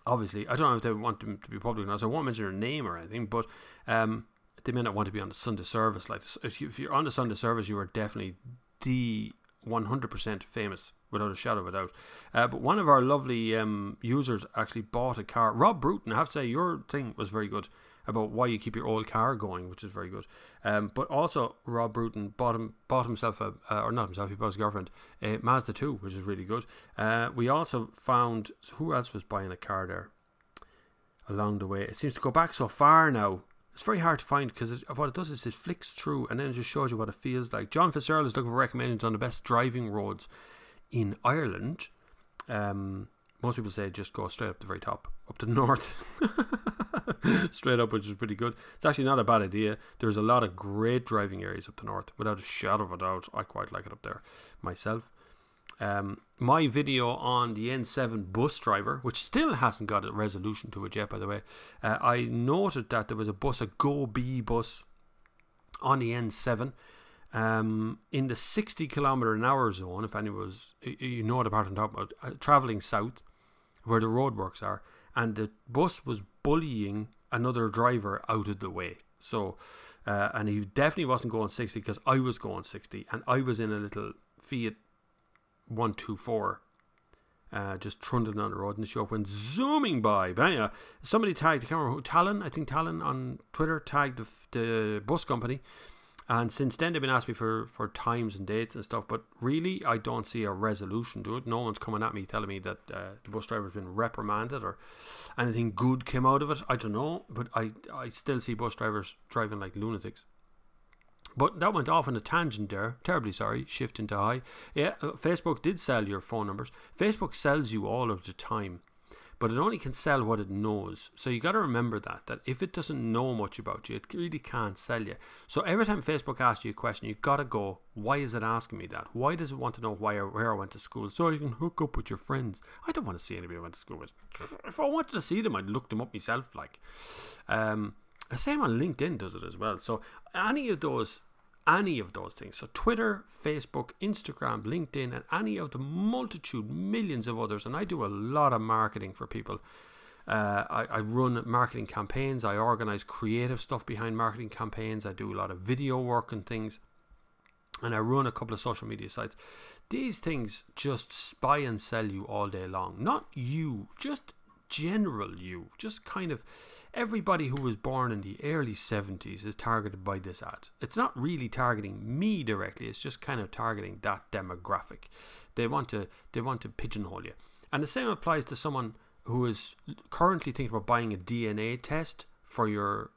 Obviously, I don't know if they want them to be public or not, so I won't mention their name or anything, but they may not want to be on the Sunday service. Like, if you're on the Sunday service, you are definitely the 100% famous, without a shadow of a doubt. But one of our lovely users actually bought a car. Rob Bruton, I have to say, your thing was very good about why you keep your old car going, which is very good. But also, Rob Bruton bought himself or not himself, he bought his girlfriend a Mazda 2, which is really good. We also found, who else was buying a car there along the way? It seems to go back so far now. It's very hard to find, because what it does is it flicks through and then it just shows you what it feels like. John Fitzgerald is looking for recommendations on the best driving roads in Ireland. Most people say just go straight up the very top, up to the north. Straight up, which is pretty good. It's actually not a bad idea. There's a lot of great driving areas up the north, without a shadow of a doubt. I quite like it up there myself. My video on the N7 bus driver, which still hasn't got a resolution to it yet, by the way. I noted that there was a bus, a Go B bus on the N7 in the 60km/h zone, if anyone was, you know the part I'm talking about, travelling south where the roadworks are, and the bus was bullying another driver out of the way. So and he definitely wasn't going 60, because I was going 60 and I was in a little Fiat 124 just trundling on the road, and the show went zooming by. But anyway, somebody tagged, I can't remember who, Talon, I think Talon on Twitter tagged the bus company, and since then they've been asking me for times and dates and stuff, but really I don't see a resolution to it. No one's coming at me telling me that the bus driver's been reprimanded or anything good came out of it. I don't know, but I still see bus drivers driving like lunatics. But that went off on a tangent there. Terribly sorry. Shift into High. Yeah, Facebook did sell your phone numbers. Facebook sells you all of the time, but it only can sell what it knows. So you got to remember that if it doesn't know much about you, it really can't sell you. So every time Facebook asks you a question, you got to go, why is it asking me that? Why does it want to know where I went to school? So you can hook up with your friends. I don't want to see anybody I went to school with. If I wanted to see them, I'd look them up myself. Like, the same on LinkedIn does it as well. So any of those things, so Twitter, Facebook, Instagram, LinkedIn, and any of the multitude, millions of others, and I do a lot of marketing for people. I run marketing campaigns, I organize creative stuff behind marketing campaigns, I do a lot of video work and things, and I run a couple of social media sites. These things just spy and sell you all day long. Not you, just general you, just kind of everybody who was born in the early 70s is targeted by this ad. It's not really targeting me directly, it's just kind of targeting that demographic. They want to pigeonhole you. And the same applies to someone who is currently thinking about buying a DNA test for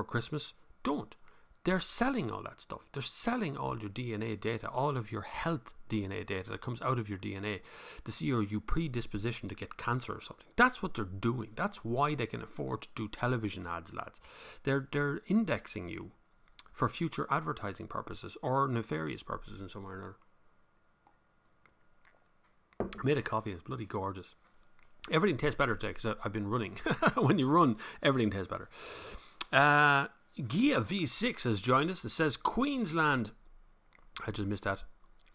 Christmas. Don't. They're selling all that stuff. They're selling all your DNA data, all of your health DNA data that comes out of your DNA to see are you predisposition to get cancer or something. That's what they're doing. That's why they can afford to do television ads, lads. They're indexing you for future advertising purposes or nefarious purposes in some way or another. I made a coffee. It's bloody gorgeous. Everything tastes better today because I've been running. When you run, everything tastes better. Gia V6 has joined us. It says Queensland. I just missed that.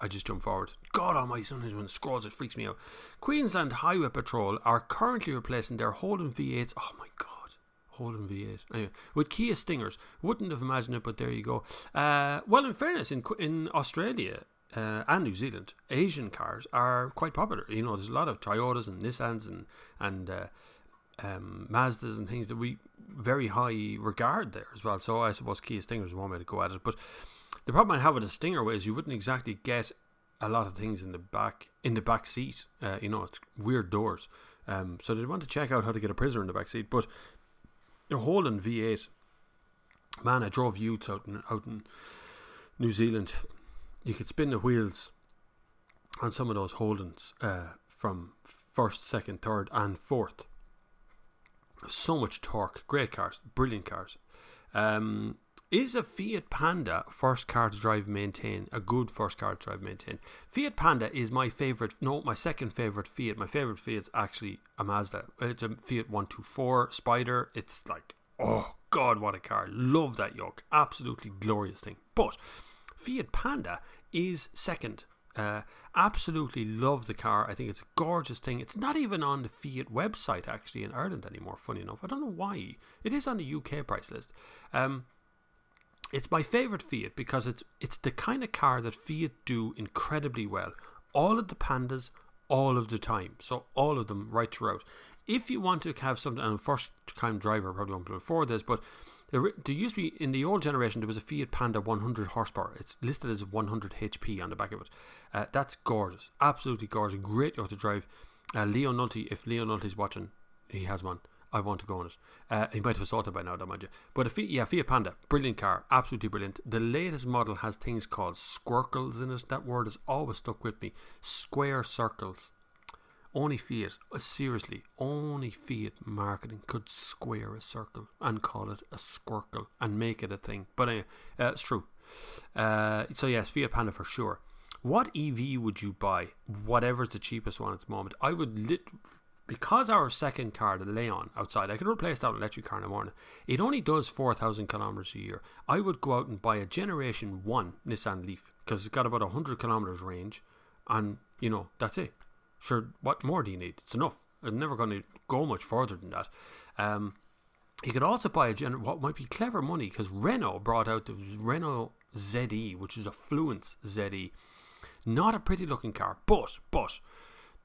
I just jumped forward. God almighty, sometimes when it scrolls it freaks me out. Queensland Highway Patrol are currently replacing their Holden V8s. Oh my god, Holden V8. Anyway, with Kia Stingers. Wouldn't have imagined it, but there you go. Well, in fairness, in Australia and New Zealand, Asian cars are quite popular. You know, there's a lot of Toyotas and Nissans and Mazdas and things that we very high regard there as well. So I suppose Kia Stinger is one way to go at it. But the problem I have with a Stinger is you wouldn't exactly get a lot of things in the back seat. You know, it's weird doors. So they want to check out how to get a prisoner in the back seat. But your Holden V8, man, I drove youths out in New Zealand. You could spin the wheels on some of those Holdens from first, second, third, and fourth. So much torque. Great cars. Brilliant cars. Is a Fiat Panda first car to drive maintain a good first car to drive maintain? Fiat Panda is my favourite. No, my second favourite Fiat. My favourite Fiat's actually a Mazda. It's a Fiat 124 Spider. It's like, oh god, what a car. Love that yoke. Absolutely glorious thing. But Fiat Panda is second. Absolutely love the car. I think it's a gorgeous thing. It's not even on the Fiat website actually in Ireland anymore, funny enough. I don't know why. It is on the UK price list. It's my favourite Fiat because it's the kind of car that Fiat do incredibly well. All of the Pandas, all of the time. So all of them right throughout. If you want to have something, and a first time driver probably won't afford this, but there used to be, in the old generation, there was a Fiat Panda 100 horsepower. It's listed as 100 HP on the back of it. That's gorgeous. Absolutely gorgeous. Great to drive. Leo Nulty, if Leo Nulty's watching, he has one. I want to go on it. He might have sorted by now, don't mind you. But Fiat Panda, brilliant car. Absolutely brilliant. The latest model has things called squircles in it. That word has always stuck with me. Square circles. Only Fiat, seriously, only Fiat marketing could square a circle and call it a squircle and make it a thing. But anyway, it's true. So yes, Fiat Panda for sure. What EV would you buy? Whatever's the cheapest one at the moment. I would because our second car, the Leon, outside, I could replace that with an electric car in the morning. It only does 4,000 kilometers a year. I would go out and buy a Generation 1 Nissan Leaf because it's got about 100 kilometers range, and you know, that's it. Sure, what more do you need? It's enough. I'm never going to go much further than that. You could also buy what might be clever money, because Renault brought out the Renault ZE, which is a Fluence ZE. Not a pretty looking car, but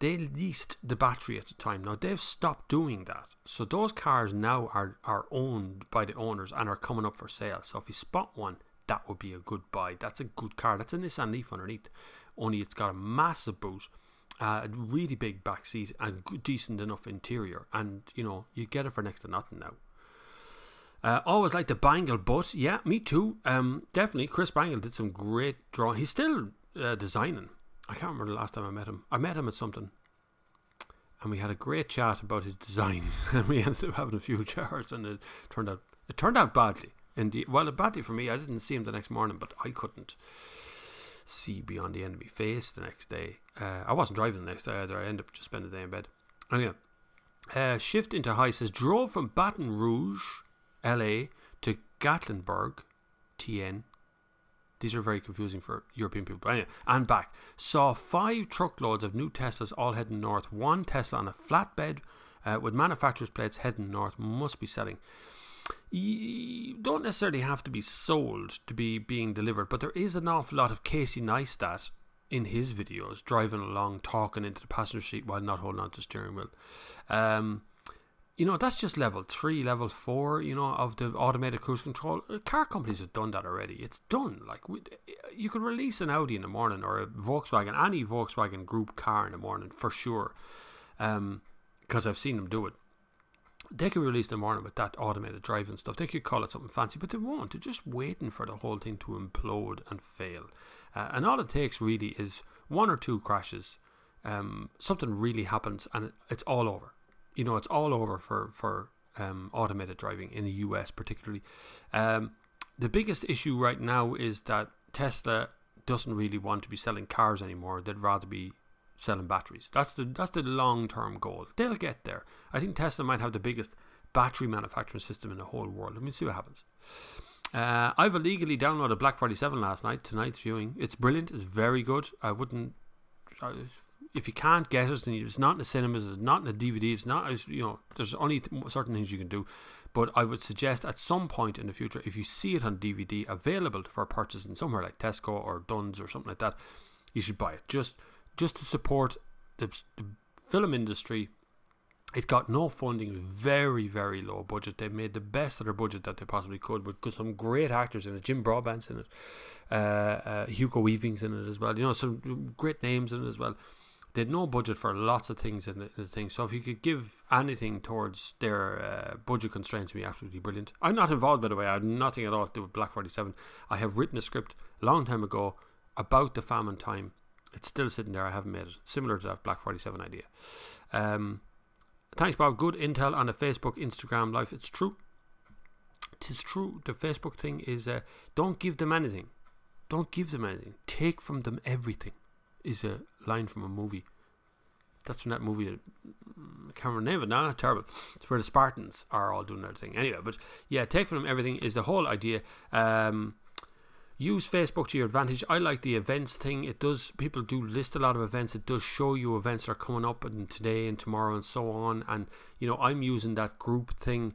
they leased the battery at the time. Now they've stopped doing that, so those cars now are owned by the owners and are coming up for sale. So if you spot one, that would be a good buy. That's a good car. That's a Nissan Leaf underneath, only it's got a massive boot, a really big back seat, and decent enough interior, and you know, you get it for next to nothing now. Always like the Bangle, but yeah, me too. Definitely, Chris Bangle did some great drawing. He's still designing. I can't remember the last time I met him. I met him at something, and we had a great chat about his designs, and we ended up having a few chats, and it turned out badly. Indeed, well, badly for me. I didn't see him the next morning, but I couldn't see beyond the end of my face the next day. I wasn't driving the next day either. I ended up just spending the day in bed. Anyway, Shift into High says, drove from Baton Rouge, LA to Gatlinburg, TN. These are very confusing for European people. But anyway, and back. Saw 5 truckloads of new Teslas all heading north. 1 Tesla on a flatbed with manufacturer's plates heading north. Must be selling. You don't necessarily have to be sold to be being delivered, but there is an awful lot of Casey Neistat in his videos driving along, talking into the passenger seat while not holding on to the steering wheel. You know, that's just level 3, level 4, you know, of the automated cruise control. Car companies have done that already. It's done. Like, you could release an Audi in the morning, or a Volkswagen, any Volkswagen group car in the morning for sure, because I've seen them do it. They could release in the morning with that automated driving stuff. They could call it something fancy, but they won't. They're just waiting for the whole thing to implode and fail. And all it takes really is 1 or 2 crashes. Something really happens, and it's all over. You know, it's all over for automated driving in the US particularly. The biggest issue right now is that Tesla doesn't really want to be selling cars anymore. They'd rather be selling batteries. That's the long-term goal. They'll get there. I think Tesla might have the biggest battery manufacturing system in the whole world. Let me see what happens. I've illegally downloaded Black Friday 7 last night, tonight's viewing. It's brilliant. It's very good. I wouldn't... if you can't get it, and it's not in the cinemas, it's not in the DVD, it's not, there's only certain things you can do. But I would suggest at some point in the future, if you see it on DVD available for purchase in somewhere like Tesco or Dunn's or something like that, you should buy it. Just to support the film industry. It got no funding, very, very low budget. They made the best of their budget that they possibly could, but got some great actors in it. Jim Broadbent's in it. Hugo Weaving's in it as well. Some great names in it as well. They had no budget for lots of things in the thing. So if you could give anything towards their budget constraints, it would be absolutely brilliant. I'm not involved, by the way. I have nothing at all to do with Black Friday 7. I have written a script a long time ago about the famine time. It's still sitting there. I haven't made it. Similar to that Black Friday 7 idea. Thanks, Bob. Good intel on the Facebook, Instagram life. It's true. It is true. The Facebook thing is don't give them anything. Don't give them anything. Take from them everything. Is a line from a movie. That's from that movie. I can't remember the name of it. No, not terrible. It's where the Spartans are all doing their thing. Anyway, but yeah, take from them everything is the whole idea. Use Facebook to your advantage. I like the events thing. It does. People do list a lot of events. It does show you events that are coming up and today and tomorrow and so on. And I'm using that group thing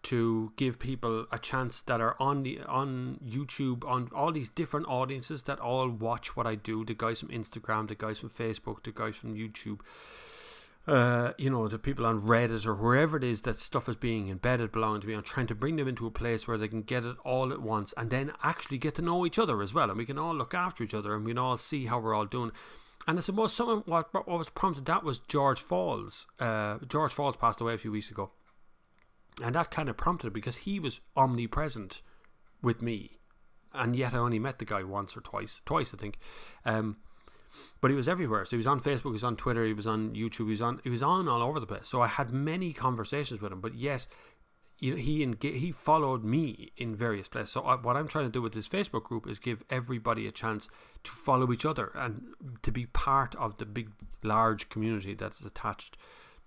to give people a chance that are on YouTube, on all these different audiences that all watch what I do. The guys from Instagram, the guys from Facebook, the guys from YouTube. The people on Reddit or wherever it is that stuff is being embedded belonging to me. I'm trying to bring them into a place where they can get it all at once and then actually get to know each other as well, and we can all look after each other and we can all see how we're all doing. And I suppose what was prompted that was George Falls. George Falls passed away a few weeks ago, and that kind of prompted it because he was omnipresent with me, and yet I only met the guy once or twice I think. But he was everywhere. So he was on Facebook, he was on Twitter, he was on YouTube, he was on all over the place. So I had many conversations with him. But yes, he followed me in various places. So what I'm trying to do with this Facebook group is give everybody a chance to follow each other and to be part of the big, large community that's attached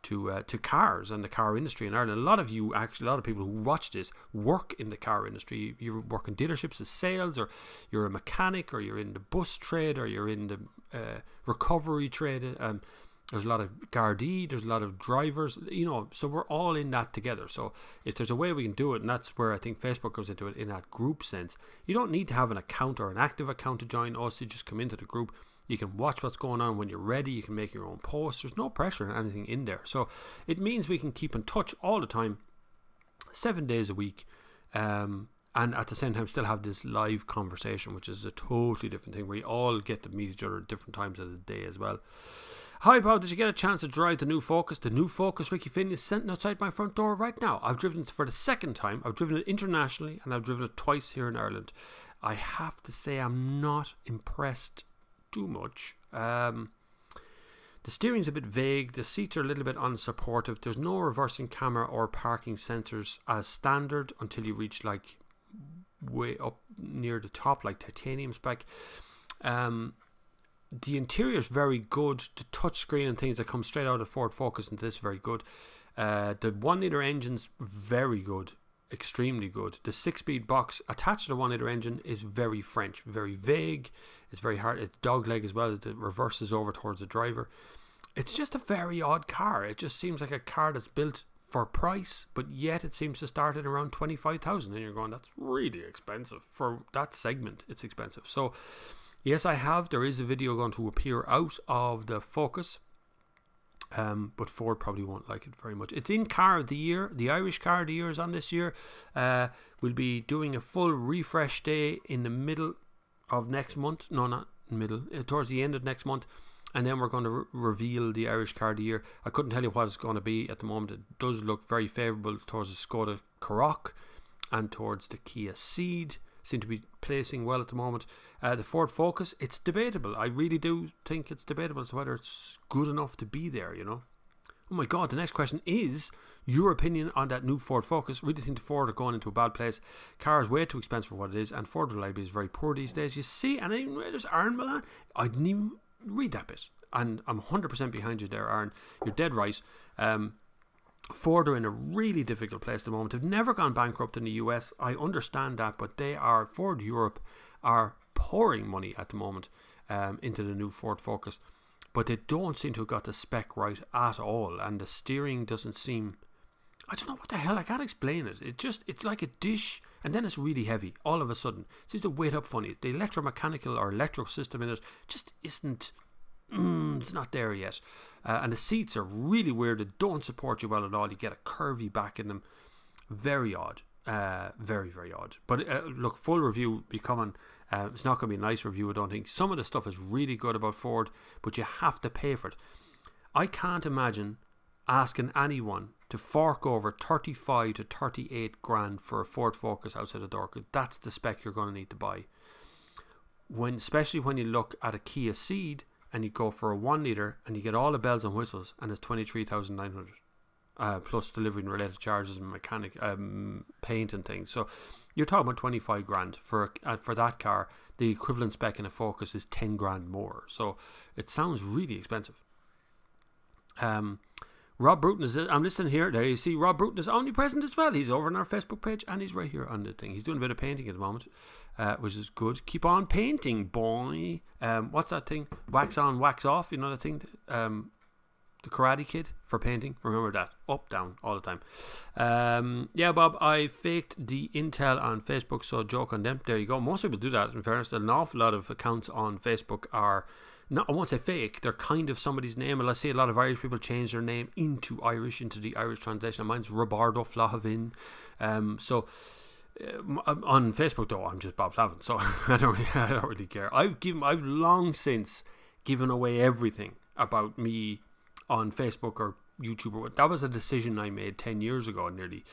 to cars and the car industry in Ireland. A lot of people who watch this work in the car industry. You work in dealerships as sales, or you're a mechanic, or you're in the bus trade, or you're in the recovery trade. There's a lot of Gardaí, there's a lot of drivers, so we're all in that together. So if there's a way we can do it, and that's where I think Facebook goes into it in that group sense. You don't need to have an account or an active account to join us. You just come into the group. You can watch what's going on when you're ready. You can make your own posts. There's no pressure on anything in there. So it means we can keep in touch all the time, 7 days a week, and at the same time still have this live conversation, which is a totally different thing, where you all get to meet each other at different times of the day as well. Hi, Bob. Did you get a chance to drive the new Focus? The new Focus, Ricky Finn, is sitting outside my front door right now. I've driven it for the second time. I've driven it internationally, and I've driven it twice here in Ireland. I have to say I'm not impressed too much. The steering's a bit vague. The seats are a little bit unsupportive. There's no reversing camera or parking sensors as standard until you reach like way up near the top, like titanium spec. The interior is very good. The touchscreen and things that come straight out of Ford Focus into this is very good. The 1 litre engine's very good, extremely good. The 6-speed box attached to the 1 litre engine is very French, very vague. It's very hard. It's dog leg as well. It reverses over towards the driver. It's just a very odd car. It just seems like a car that's built for price, but yet it seems to start at around 25,000, and you're going, that's really expensive for that segment. It's expensive. So yes, there is a video going to appear out of the Focus, but Ford probably won't like it very much. It's in Car of the Year. The Irish Car of the Year is on this year. We'll be doing a full refresh day in the middle of next month. No, not middle, towards the end of next month, and then we're going to reveal the Irish Car of the Year. I couldn't tell you what it's going to be at the moment. It does look very favourable towards the Skoda Karoq and towards the Kia Ceed. Seem to be placing well at the moment. The Ford Focus, it's debatable. I really do think it's debatable as to whether it's good enough to be there, Oh my God, the next question is your opinion on that new Ford Focus. Really think the Ford are going into a bad place. Car is way too expensive for what it is, and Ford reliability is very poor these days. You see, and I didn't read there's Aaron Milan. I didn't even read that bit. And I'm 100% behind you there, Aaron. You're dead right. Ford are in a really difficult place at the moment. They've never gone bankrupt in the US. I understand that, but Ford Europe are pouring money at the moment into the new Ford Focus. But they don't seem to have got the spec right at all. And the steering doesn't seem... I don't know what the hell. I can't explain it. It's like a dish, and then it's really heavy all of a sudden. It seems to weight up funny. The electromechanical or electrical system in it just isn't... it's not there yet. And the seats are really weird. They don't support you well at all. You get a curvy back in them. Very odd. Very, very odd. But look, full review be coming. It's not going to be a nice review, I don't think. Some of the stuff is really good about Ford, but you have to pay for it. I can't imagine asking anyone to fork over 35 to 38 grand for a Ford Focus outside the door, because that's the spec you're going to need to buy. Especially when you look at a Kia Ceed and you go for a 1 litre and you get all the bells and whistles, and it's 23,900 plus delivery and related charges and mechanic paint and things. So you're talking about 25 grand for that car. The equivalent spec in a Focus is 10 grand more. So it sounds really expensive. Rob Bruton is... I'm listening here. There you see, Rob Bruton is omnipresent as well. He's over on our Facebook page and he's right here on the thing. He's doing a bit of painting at the moment, which is good. Keep on painting, boy. What's that thing? Wax on, wax off. You know that thing? The Karate Kid for painting. Remember that. Up, down, all the time. Yeah, Bob, I faked the intel on Facebook, so joke on them. There you go. Most people do that, in fairness. An awful lot of accounts on Facebook are... I won't say fake, they're kind of somebody's name. And I see a lot of Irish people change their name into the Irish translation. Mine's Roberto Flavin. On Facebook though, I'm just Bob Flavin, so I don't really care. I've long since given away everything about me on Facebook or YouTube. That was a decision I made 10 years ago nearly.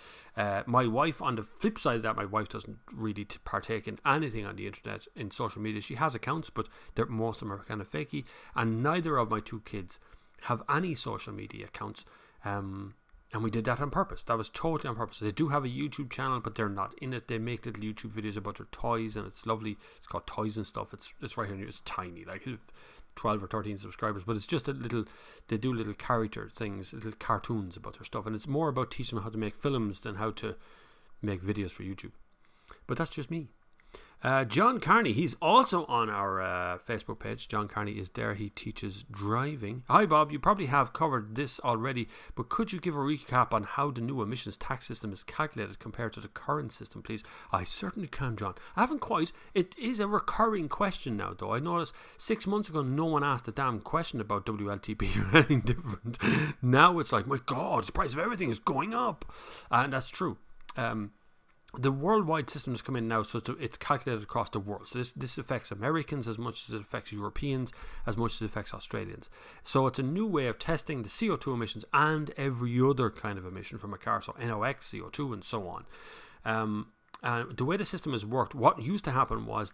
My wife, on the flip side of that, my wife doesn't really partake in anything on the internet, in social media. She has accounts, but most of them are kind of fakey, and neither of my two kids have any social media accounts, and we did that on purpose. That was totally on purpose. They do have a YouTube channel, but they're not in it. They make little YouTube videos about their toys, and it's lovely. It's called Toys and Stuff. It's right here. It's tiny, like 12 or 13 subscribers, but it's just they do little character things, little cartoons about their stuff, and it's more about teaching them how to make films than how to make videos for YouTube. But that's just me. John Carney, he's also on our Facebook page. John Carney is there. He teaches driving. Hi Bob, you probably have covered this already, but could you give a recap on how the new emissions tax system is calculated compared to the current system, please? I certainly can, John. I haven't quite. It is a recurring question now, though. I noticed 6 months ago no one asked a damn question about WLTP or anything different. Now it's like, my God, the price of everything is going up. And that's true. The worldwide system has come in now, so it's calculated across the world. So this affects Americans as much as it affects Europeans, as much as it affects Australians. So it's a new way of testing the CO2 emissions and every other kind of emission from a car, so NOx, CO2, and so on. The way the system has worked, what used to happen was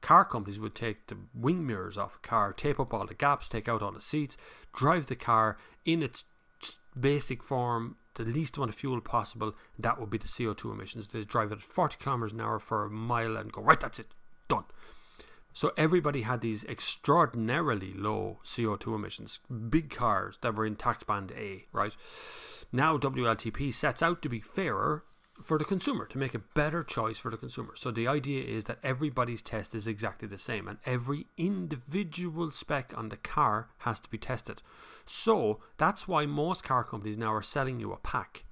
car companies would take the wing mirrors off a car, tape up all the gaps, take out all the seats, drive the car in its basic form, the least amount of fuel possible. That would be the CO2 emissions. They drive it at 40 kilometers an hour for a mile and go, right, that's it, done. So everybody had these extraordinarily low CO2 emissions, big cars that were in tax band A, right? Now WLTP sets out to be fairer for the consumer, to make a better choice for the consumer. So the idea is that everybody's test is exactly the same, and every individual spec on the car has to be tested. So that's why most car companies now are selling you a pack.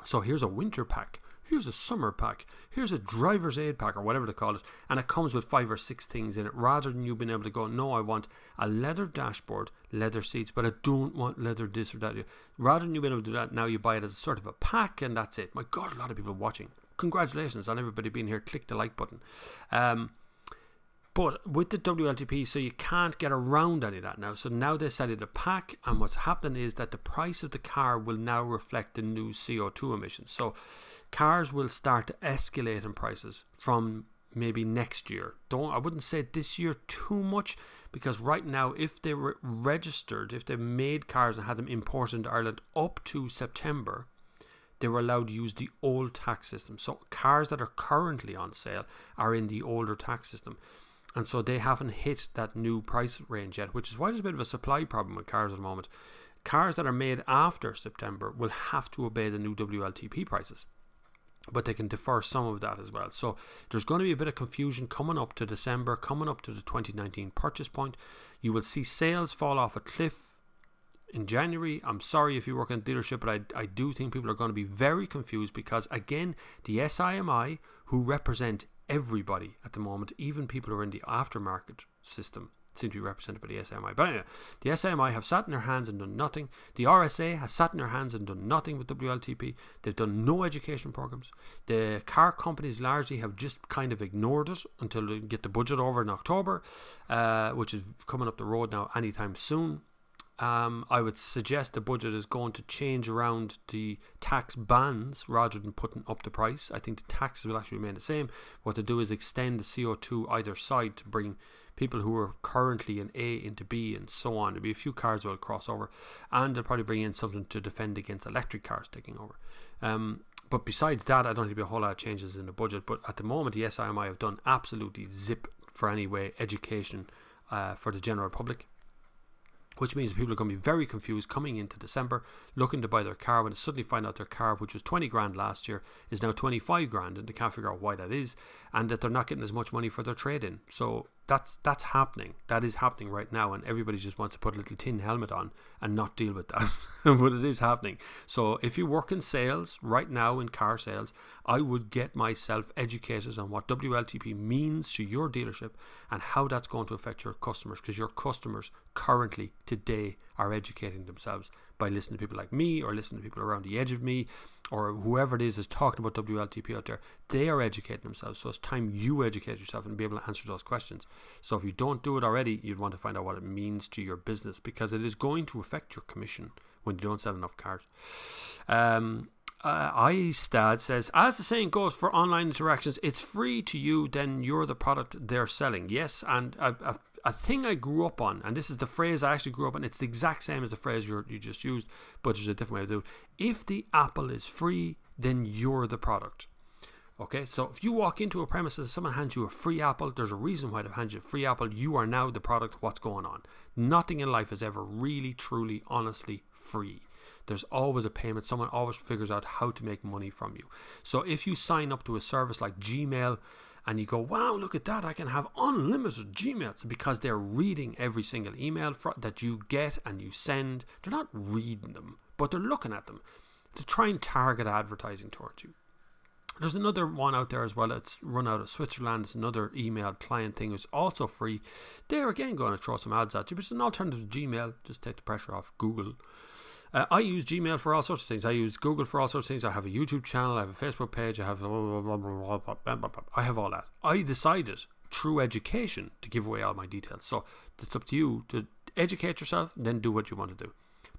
So here's a winter pack, here's a summer pack, here's a driver's aid pack, or whatever they call it, and it comes with 5 or 6 things in it, rather than you being able to go, no, I want a leather dashboard, leather seats, but I don't want leather this or that. Rather than you being able to do that, now you buy it as a sort of a pack, and that's it. My God, a lot of people watching. Congratulations on everybody being here. Click the like button. But with the WLTP, so you can't get around any of that now. So now they sell you the pack, and what's happening is that the price of the car will now reflect the new CO2 emissions. So cars will start to escalate in prices from maybe next year. I wouldn't say this year too much, because right now, if they were registered, if they made cars and had them imported into Ireland up to September, they were allowed to use the old tax system. So cars that are currently on sale are in the older tax system. And so they haven't hit that new price range yet, which is why there's a bit of a supply problem with cars at the moment. Cars that are made after September will have to obey the new WLTP prices, but they can defer some of that as well. So there's going to be a bit of confusion coming up to December, coming up to the 2019 purchase point. You will see sales fall off a cliff in January. I'm sorry if you work in a dealership, but I do think people are going to be very confused because, again, the SIMI, who represent everybody at the moment, even people who are in the aftermarket system, seem to be represented by the SIMI. But anyway, the SIMI have sat in their hands and done nothing. The RSA has sat in their hands and done nothing with WLTP. They've done no education programs. The car companies largely have just kind of ignored it until they get the budget over in October, which is coming up the road now anytime soon. I would suggest the budget is going to change around the tax bands rather than putting up the price. I think the taxes will actually remain the same. What they do is extend the CO2 either side to bring people who are currently in A into B and so on. There'll be a few cars that will cross over, and they'll probably bring in something to defend against electric cars taking over. But besides that, I don't think there'll be a whole lot of changes in the budget. But at the moment, the SIMI have done absolutely zip for any way education for the general public, which means people are going to be very confused coming into December, looking to buy their car, when they suddenly find out their car, which was 20 grand last year, is now 25 grand, and they can't figure out why that is, and that they're not getting as much money for their trade-in. So that's happening. That is happening right now, and everybody just wants to put a little tin helmet on and not deal with that. But it is happening. So if you work in sales right now, in car sales, I would get myself educated on what WLTP means to your dealership and how that's going to affect your customers, because your customers currently today are educating themselves by listening to people like me, or listening to people around the edge of me, or whoever it is talking about WLTP out there. They are educating themselves, so it's time you educate yourself and be able to answer those questions. So if you don't do it already, you'd want to find out what it means to your business, because it is going to affect your commission when you don't sell enough cars. iStad says, as the saying goes for online interactions, it's free to you, then you're the product they're selling. Yes, and a thing I grew up on, and this is the phrase I actually grew up on, it's the exact same as the phrase you just used, but there's a different way to do it. If the apple is free, then you're the product. Okay, so if you walk into a premises and someone hands you a free apple, there's a reason why they've handed you a free apple. You are now the product. What's going on? Nothing in life is ever really, truly, honestly free. There's always a payment. Someone always figures out how to make money from you. So if you sign up to a service like Gmail and you go, wow, look at that, I can have unlimited Gmails, because they're reading every single email that you get and you send. They're not reading them, but they're looking at them to try and target advertising towards you. There's another one out there as well. It's run out of Switzerland. It's another email client thing. It's also free. They're again going to throw some ads at you, but it's an alternative to Gmail. Just take the pressure off Google. I use Gmail for all sorts of things. I use Google for all sorts of things. I have a YouTube channel. I have a Facebook page. I have all that. I decided through education to give away all my details. So it's up to you to educate yourself and then do what you want to do.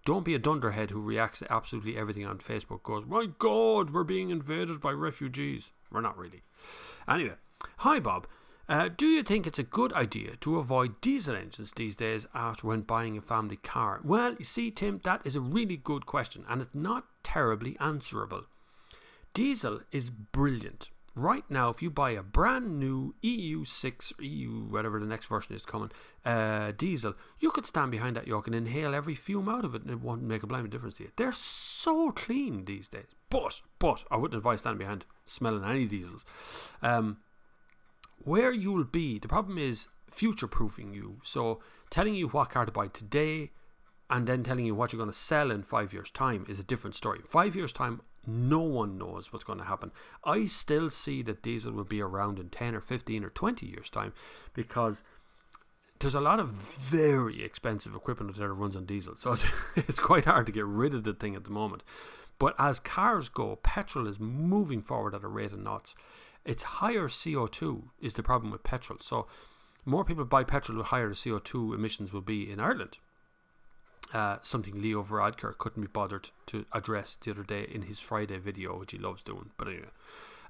Don't be a dunderhead who reacts to absolutely everything on Facebook. Goes, my God, we're being invaded by refugees. We're not really. Anyway, hi Bob. Do you think it's a good idea to avoid diesel engines these days after when buying a family car? Well, you see, Tim, that is a really good question, and it's not terribly answerable. Diesel is brilliant. Right now, if you buy a brand new EU6 or EU, whatever the next version is coming, diesel, you could stand behind that yoke and inhale every fume out of it, and it won't make a blinding difference to you. They're so clean these days. But I wouldn't advise standing behind smelling any diesels. Where you'll be, the problem is future-proofing you. So telling you what car to buy today and then telling you what you're going to sell in 5 years' time is a different story. 5 years' time, no one knows what's going to happen. I still see that diesel will be around in 10 or 15 or 20 years' time, because there's a lot of very expensive equipment that runs on diesel. So it's quite hard to get rid of the thing at the moment. But as cars go, petrol is moving forward at a rate of knots. It's higher CO2 is the problem with petrol. So more people buy petrol, the higher the CO2 emissions will be in Ireland. Something Leo Varadkar couldn't be bothered to address the other day in his Friday video, which he loves doing. But anyway,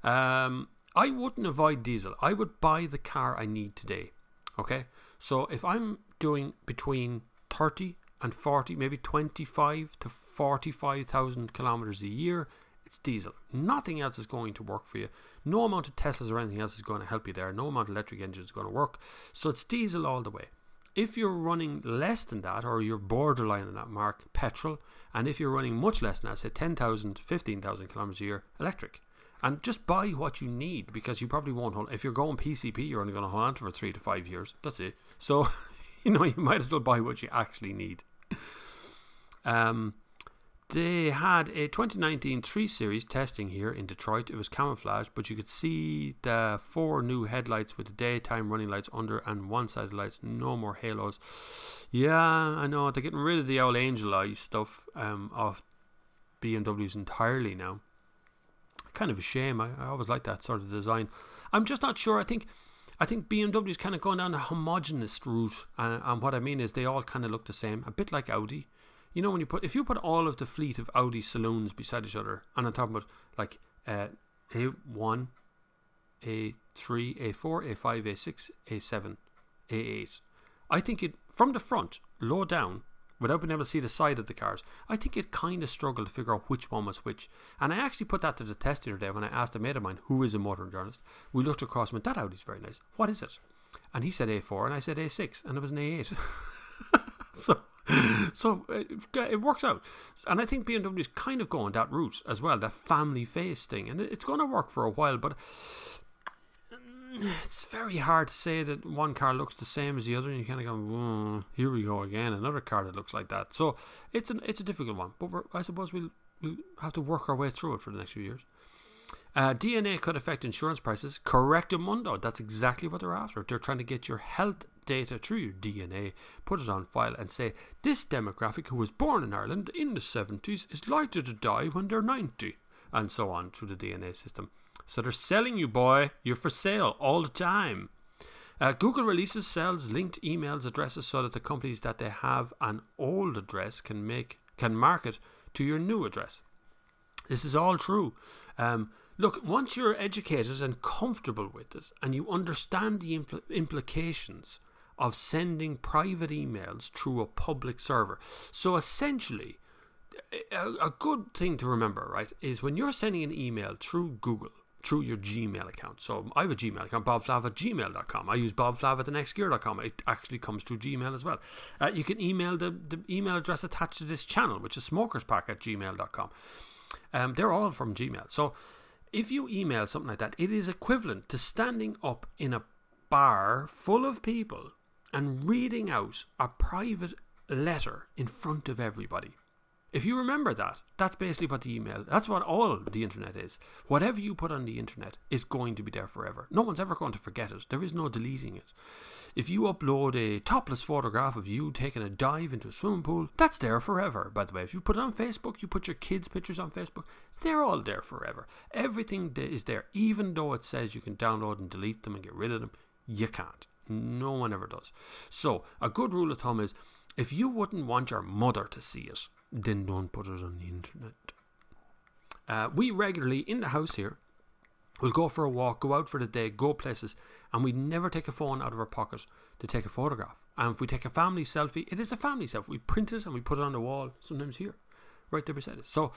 I wouldn't avoid diesel. I would buy the car I need today. Okay, so if I'm doing between 30 and 40, maybe 25 to 45,000 kilometers a year, it's diesel. Nothing else is going to work for you. No amount of Teslas or anything else is going to help you there. No amount of electric engine is going to work. So it's diesel all the way. If you're running less than that, or you're borderline on that mark, petrol. And if you're running much less than that, say 10,000, 15,000 kilometers a year, electric. And just buy what you need, because you probably won't hold. If you're going PCP, you're only going to hold on for 3 to 5 years. That's it. So, you might as well buy what you actually need. They had a 2019 3 Series testing here in Detroit. It was camouflaged, but you could see the 4 new headlights with the daytime running lights under and one side of the lights. No more halos. Yeah, I know. They're getting rid of the old angel eye stuff of BMWs entirely now. Kind of a shame. I always like that sort of design. I'm just not sure. I think BMW's kind of going down a homogenous route. And what I mean is they all kind of look the same. A bit like Audi. When if you put all of the fleet of Audi saloons beside each other, and I'm talking about like A1, A3, A4, A5, A6, A7, A8, I think it, from the front, low down, without being able to see the side of the cars, I think it kind of struggled to figure out which one was which. And I actually put that to the test the other day when I asked a mate of mine who is a motoring journalist. We looked across and went, that Audi's very nice. What is it? And he said A4 and I said A6, and it was an A8. So it works out. And I think BMW is kind of going that route as well, that family face thing. And it's going to work for a while, but it's very hard to say that one car looks the same as the other and you kind of go, here we go again, another car that looks like that. So it's a difficult one, but I suppose we'll have to work our way through it for the next few years. DNA could affect insurance prices. Correctamundo, that's exactly what they're after. They're trying to get your health data through your DNA, put it on file and say, this demographic who was born in Ireland in the 70s is likely to die when they're 90, and so on through the DNA system. So they're selling you, boy. You're for sale all the time. Google releases sells linked emails addresses so that the companies that they have an old address can market to your new address. This is all true. Look, once you're educated and comfortable with it, and you understand the implications of sending private emails through a public server. So essentially, a good thing to remember, right, is when you're sending an email through Google, through your Gmail account. So I have a Gmail account, bobflav@gmail.com. I use bobflav@thenextgear.com. It actually comes through Gmail as well. You can email the email address attached to this channel, which is smokerspack@gmail.com. They're all from Gmail. So if you email something like that, it is equivalent to standing up in a bar full of people and reading out a private letter in front of everybody. If you remember that, that's basically what the email, that's what all the internet is. Whatever you put on the internet is going to be there forever. No one's ever going to forget it. There is no deleting it. If you upload a topless photograph of you taking a dive into a swimming pool, that's there forever, by the way. If you put it on Facebook, you put your kids' pictures on Facebook, they're all there forever. Everything is there. Even though it says you can download and delete them and get rid of them, you can't. No one ever does. So a good rule of thumb is, if you wouldn't want your mother to see it, then don't put it on the internet. We regularly, in the house here, will go for a walk, go out for the day, go places, and we never take a phone out of our pocket to take a photograph. And if we take a family selfie, it is a family selfie. We print it and we put it on the wall, sometimes here, right there beside it. So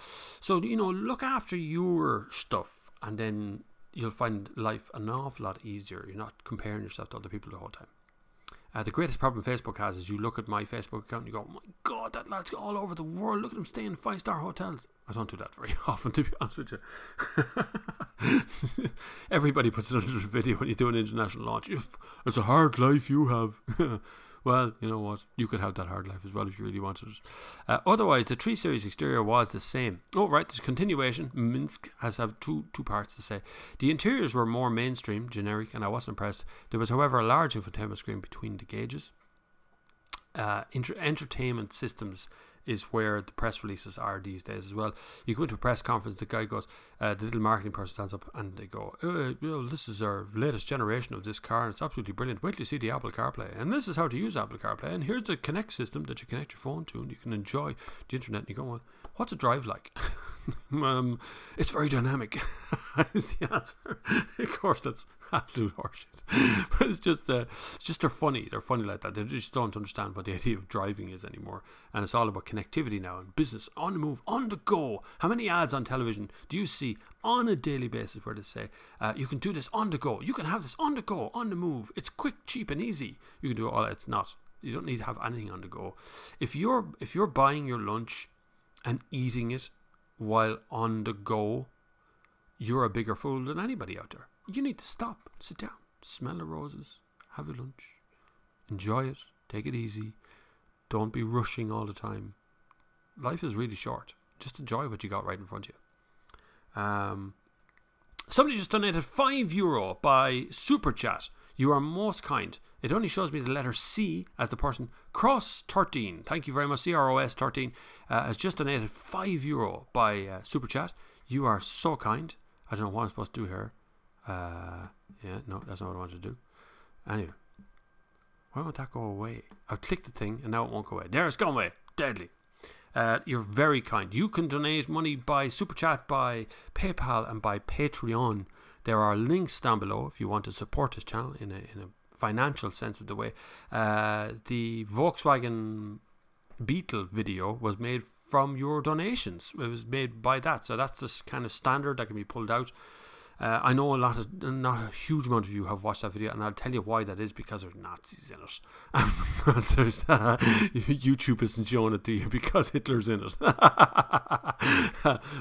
look after your stuff, and then you'll find life an awful lot easier. You're not comparing yourself to other people the whole time. The greatest problem Facebook has is you look at my Facebook account and you go, oh my God, that lad's all over the world. Look at him staying in 5-star hotels. I don't do that very often, to be honest with you. Everybody puts it under the video when you do an international launch. It's a hard life you have. Well, you know what? You could have that hard life as well if you really wanted it. Otherwise, the 3 Series exterior was the same. Oh, right, there's continuation. Minsk has two parts to say. The interiors were more mainstream, generic, and I wasn't impressed. There was, however, a large infotainment screen between the gauges. Entertainment systems is where the press releases are these days as well. You go into a press conference, the guy goes, the little marketing person stands up and they go, this is our latest generation of this car and it's absolutely brilliant. Wait till you see the Apple CarPlay, and this is how to use Apple CarPlay, and here's the Connect system that you connect your phone to and you can enjoy the internet. And you go, well, what's a drive like? It's very dynamic. Is the answer. Of course, that's absolute horseshit. But it's just they're funny. They're funny like that. They just don't understand what the idea of driving is anymore. And it's all about connectivity now and business on the move, on the go. How many ads on television do you see on a daily basis where they say you can do this on the go, you can have this on the go, on the move. It's quick, cheap, and easy. You can do all that. It's not. You don't need to have anything on the go. If you're buying your lunch and eating it while on the go, you're a bigger fool than anybody out there. You need to stop, sit down, smell the roses, have a lunch, enjoy it, take it easy. Don't be rushing all the time. Life is really short. Just enjoy what you got right in front of you. Somebody just donated €5 by Super Chat. You are most kind. It only shows me the letter C as the person. Cross13, thank you very much. CROS13 has just donated €5 by Super Chat. You are so kind. I don't know what I'm supposed to do here. Yeah, no, that's not what I wanted to do. Anyway, why won't that go away? I've clicked the thing and now it won't go away. There, it's gone away. Deadly. You're very kind. You can donate money by Super Chat, by PayPal, and by Patreon. There are links down below if you want to support this channel in a financial sense of the way. The Volkswagen Beetle video was made from your donations. It was made by that, so that's this kind of standard that can be pulled out. I know not a huge amount of you have watched that video, and I'll tell you why that is, because there's Nazis in it. YouTube isn't showing it to you because Hitler's in it.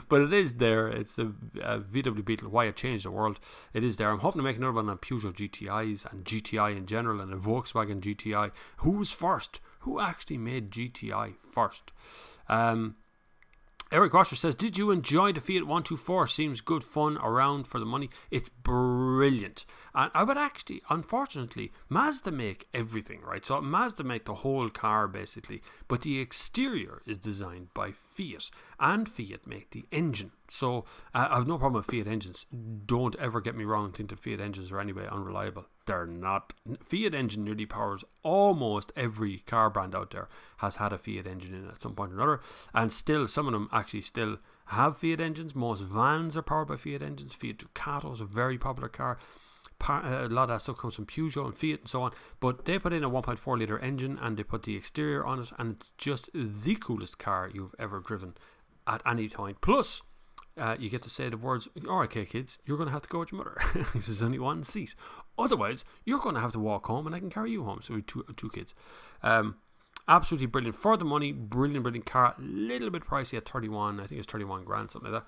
But it is there. It's the VW Beetle, why it changed the world. It is there. I'm hoping to make another one on Peugeot GTIs and GTI in general, and a Volkswagen GTI. Who was first? Who actually made GTI first? Eric Rocher says, did you enjoy the Fiat 124? Seems good fun around for the money. It's brilliant. And I would actually, unfortunately, Mazda make everything, right? So Mazda make the whole car basically, but the exterior is designed by Fiat, and Fiat make the engine. So I have no problem with Fiat engines. Don't ever get me wrong and think that Fiat engines are anyway unreliable. They're not. Fiat engine nearly powers almost every car brand out there has had a Fiat engine in it at some point or another, and still some of them actually still have Fiat engines. Most vans are powered by Fiat engines. Fiat Ducato is a very popular car. A lot of that stuff comes from Peugeot and Fiat and so on, but they put in a 1.4 litre engine and they put the exterior on it, and it's just the coolest car you've ever driven at any time. Plus you get to say the words, okay kids, you're going to have to go with your mother. This is only one seat, otherwise you're going to have to walk home and I can carry you home. So we have two kids. Absolutely brilliant for the money. Brilliant car. A little bit pricey at 31, I think it's 31 grand, something like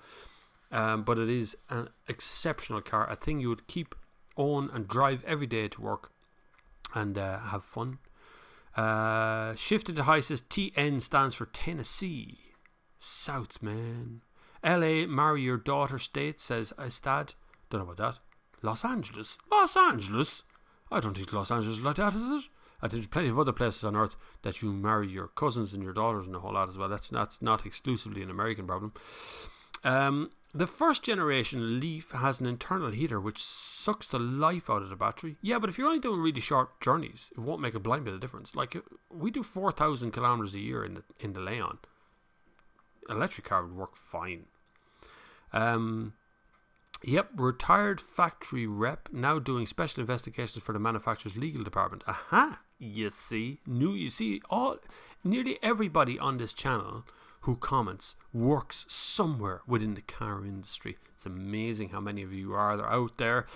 that. But it is an exceptional car, a thing you would keep, own and drive every day to work and have fun. Shifted to high says TN stands for Tennessee. South, man. LA, marry your daughter state, says Estad. Don't know about that. Los Angeles? I don't think Los Angeles is like that, is it? I think there's plenty of other places on earth that you marry your cousins and your daughters and a whole lot as well. That's not exclusively an American problem. The first generation Leaf has an internal heater which sucks the life out of the battery. Yeah, but if you're only doing really short journeys, it won't make a blind bit of difference. Like, we do 4,000 kilometers a year in the Leon. An electric car would work fine. Yep, retired factory rep, now doing special investigations for the manufacturer's legal department. Aha! You see, nearly everybody on this channel who comments works somewhere within the car industry. It's amazing how many of you are out there.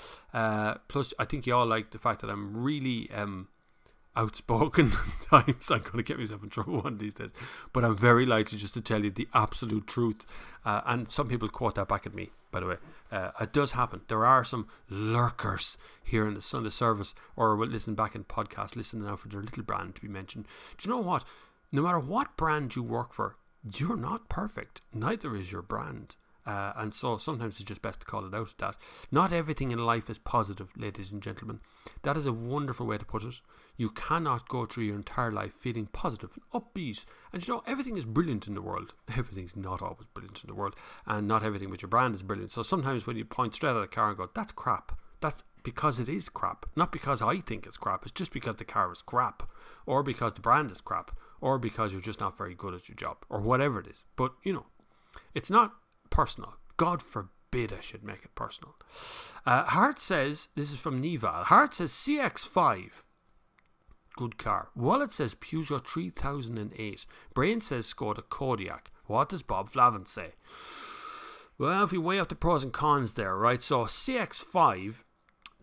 Plus, I think you all like the fact that I'm really outspoken at times. I'm going to get myself in trouble one of these days, but I'm very likely just to tell you the absolute truth. And some people quote that back at me, by the way. It does happen. There are some lurkers here in the Sunday service, or will listen back in podcasts, listen now for their little brand to be mentioned. Do you know what? No matter what brand you work for, you're not perfect. Neither is your brand. And so sometimes it's just best to call it out at that. Not everything in life is positive, ladies and gentlemen. That is a wonderful way to put it. You cannot go through your entire life feeling positive and upbeat. And you know, everything is brilliant in the world. Everything's not always brilliant in the world. And not everything with your brand is brilliant. So sometimes when you point straight at a car and go, that's crap, that's because it is crap. Not because I think it's crap. It's just because the car is crap. Or because the brand is crap. Or because you're just not very good at your job. Or whatever it is. But, you know, it's not personal. God forbid I should make it personal. Hart says, this is from Nival, Hart says CX-5, good car. Wallet says Peugeot 3008. Brain says Skoda Kodiaq. What does Bob Flavin say? Well, if you weigh up the pros and cons there, right? So CX-5,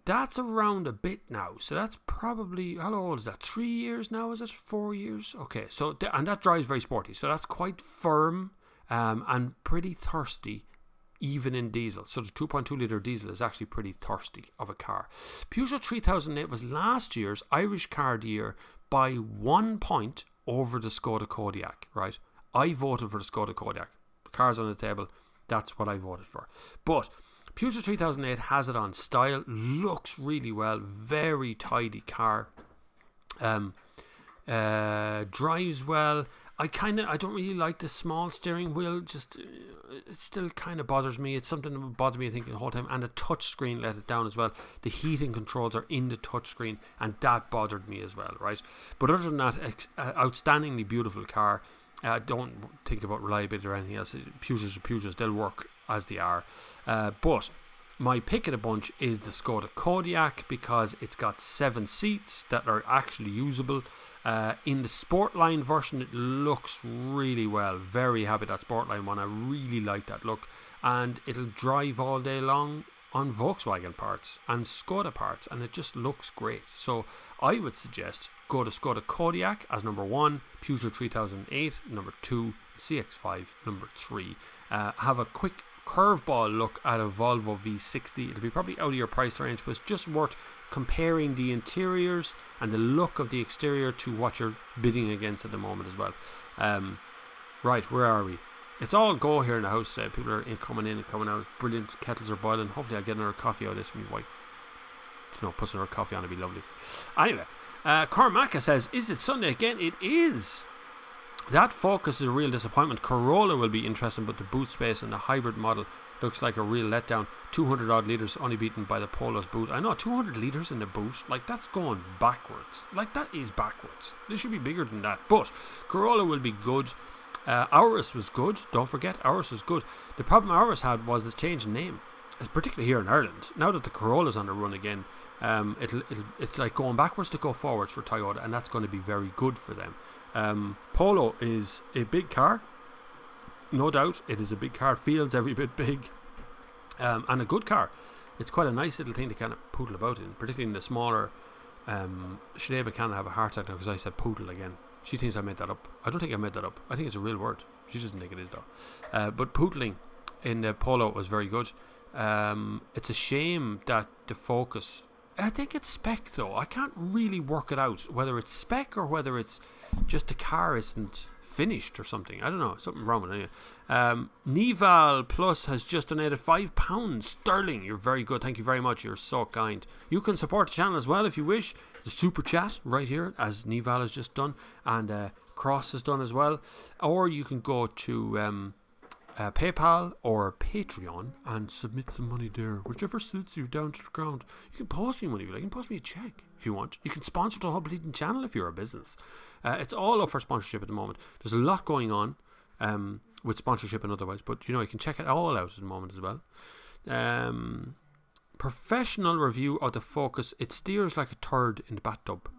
that's around a bit now. So that's probably, how old is that? 3 years now, is it? 4 years? Okay, so, and that drives very sporty. So that's quite firm and pretty thirsty, even in diesel. So the 2.2 litre diesel is actually pretty thirsty of a car. Peugeot 3008 was last year's Irish Car of the Year by 1 point over the Skoda Kodiaq, right? I voted for the Skoda Kodiaq. The car's on the table. That's what I voted for. But Peugeot 3008 has it on style. Looks really well. Very tidy car. Drives well. I don't really like the small steering wheel. Just it still kind of bothers me. It's something that would bother me, I think, the whole time. And the touch screen let it down as well. The heating controls are in the touch screen, and that bothered me as well, right? But other than that, outstandingly beautiful car. Don't think about reliability or anything else. Peugeots are Peugeots. They'll work as they are. But my pick of the bunch is the Skoda Kodiaq because it's got 7 seats that are actually usable. In the Sportline version, it looks really well. Very happy that Sportline one. I really like that look. And it'll drive all day long on Volkswagen parts and Skoda parts. And it just looks great. So I would suggest go to Skoda Kodiaq as number 1, Peugeot 3008 number 2, CX-5 number 3. Have a quick curveball look at a Volvo V60. It'll be probably out of your price range, but it's just worth comparing the interiors and the look of the exterior to what you're bidding against at the moment as well. Right, where are we? It's all go here in the house today. People are coming in and coming out. Brilliant. Kettles are boiling. Hopefully I'll get another coffee out of this with my wife. You know, put another coffee on, it'd be lovely. Anyway, Cormaca says, is it Sunday again? It is. That Focus is a real disappointment. Corolla will be interesting, but the boot space and the hybrid model looks like a real letdown. 200 odd litres only beaten by the Polo's boot. I know, 200 litres in the boot, like that's going backwards. Like that is backwards. This should be bigger than that. But Corolla will be good. Auris was good. Don't forget, Auris was good. The problem Auris had was the change in name, particularly here in Ireland. Now that the Corolla's on the run again, it's like going backwards to go forwards for Toyota, and that's going to be very good for them. Polo is a big car, no doubt. It is a big car. It feels every bit big, and a good car. It's quite a nice little thing to kind of poodle about in, particularly in the smaller. Sinead can have a heart attack now because I said poodle again. She thinks I made that up. I don't think I made that up. I think it's a real word. She doesn't think it is though. But poodling in the Polo was very good. It's a shame that the Focus, I think it's spec though. I can't really work it out whether it's spec or whether it's just the car isn't finished or something. I don't know. Something wrong with it anyway. Nival Plus has just donated £5 sterling. You're very good. Thank you very much. You're so kind. You can support the channel as well if you wish. The super chat right here, as Nival has just done, and Cross has done as well. Or you can go to PayPal or Patreon and submit some money there, whichever suits you down to the ground. You can post me money if you like. You can post me a check if you want. You can sponsor the whole bleeding channel if you're a business. It's all up for sponsorship at the moment. There's a lot going on with sponsorship and otherwise, but you know, you can check it all out at the moment as well. Professional review of the Focus. It steers like a turd in the bathtub.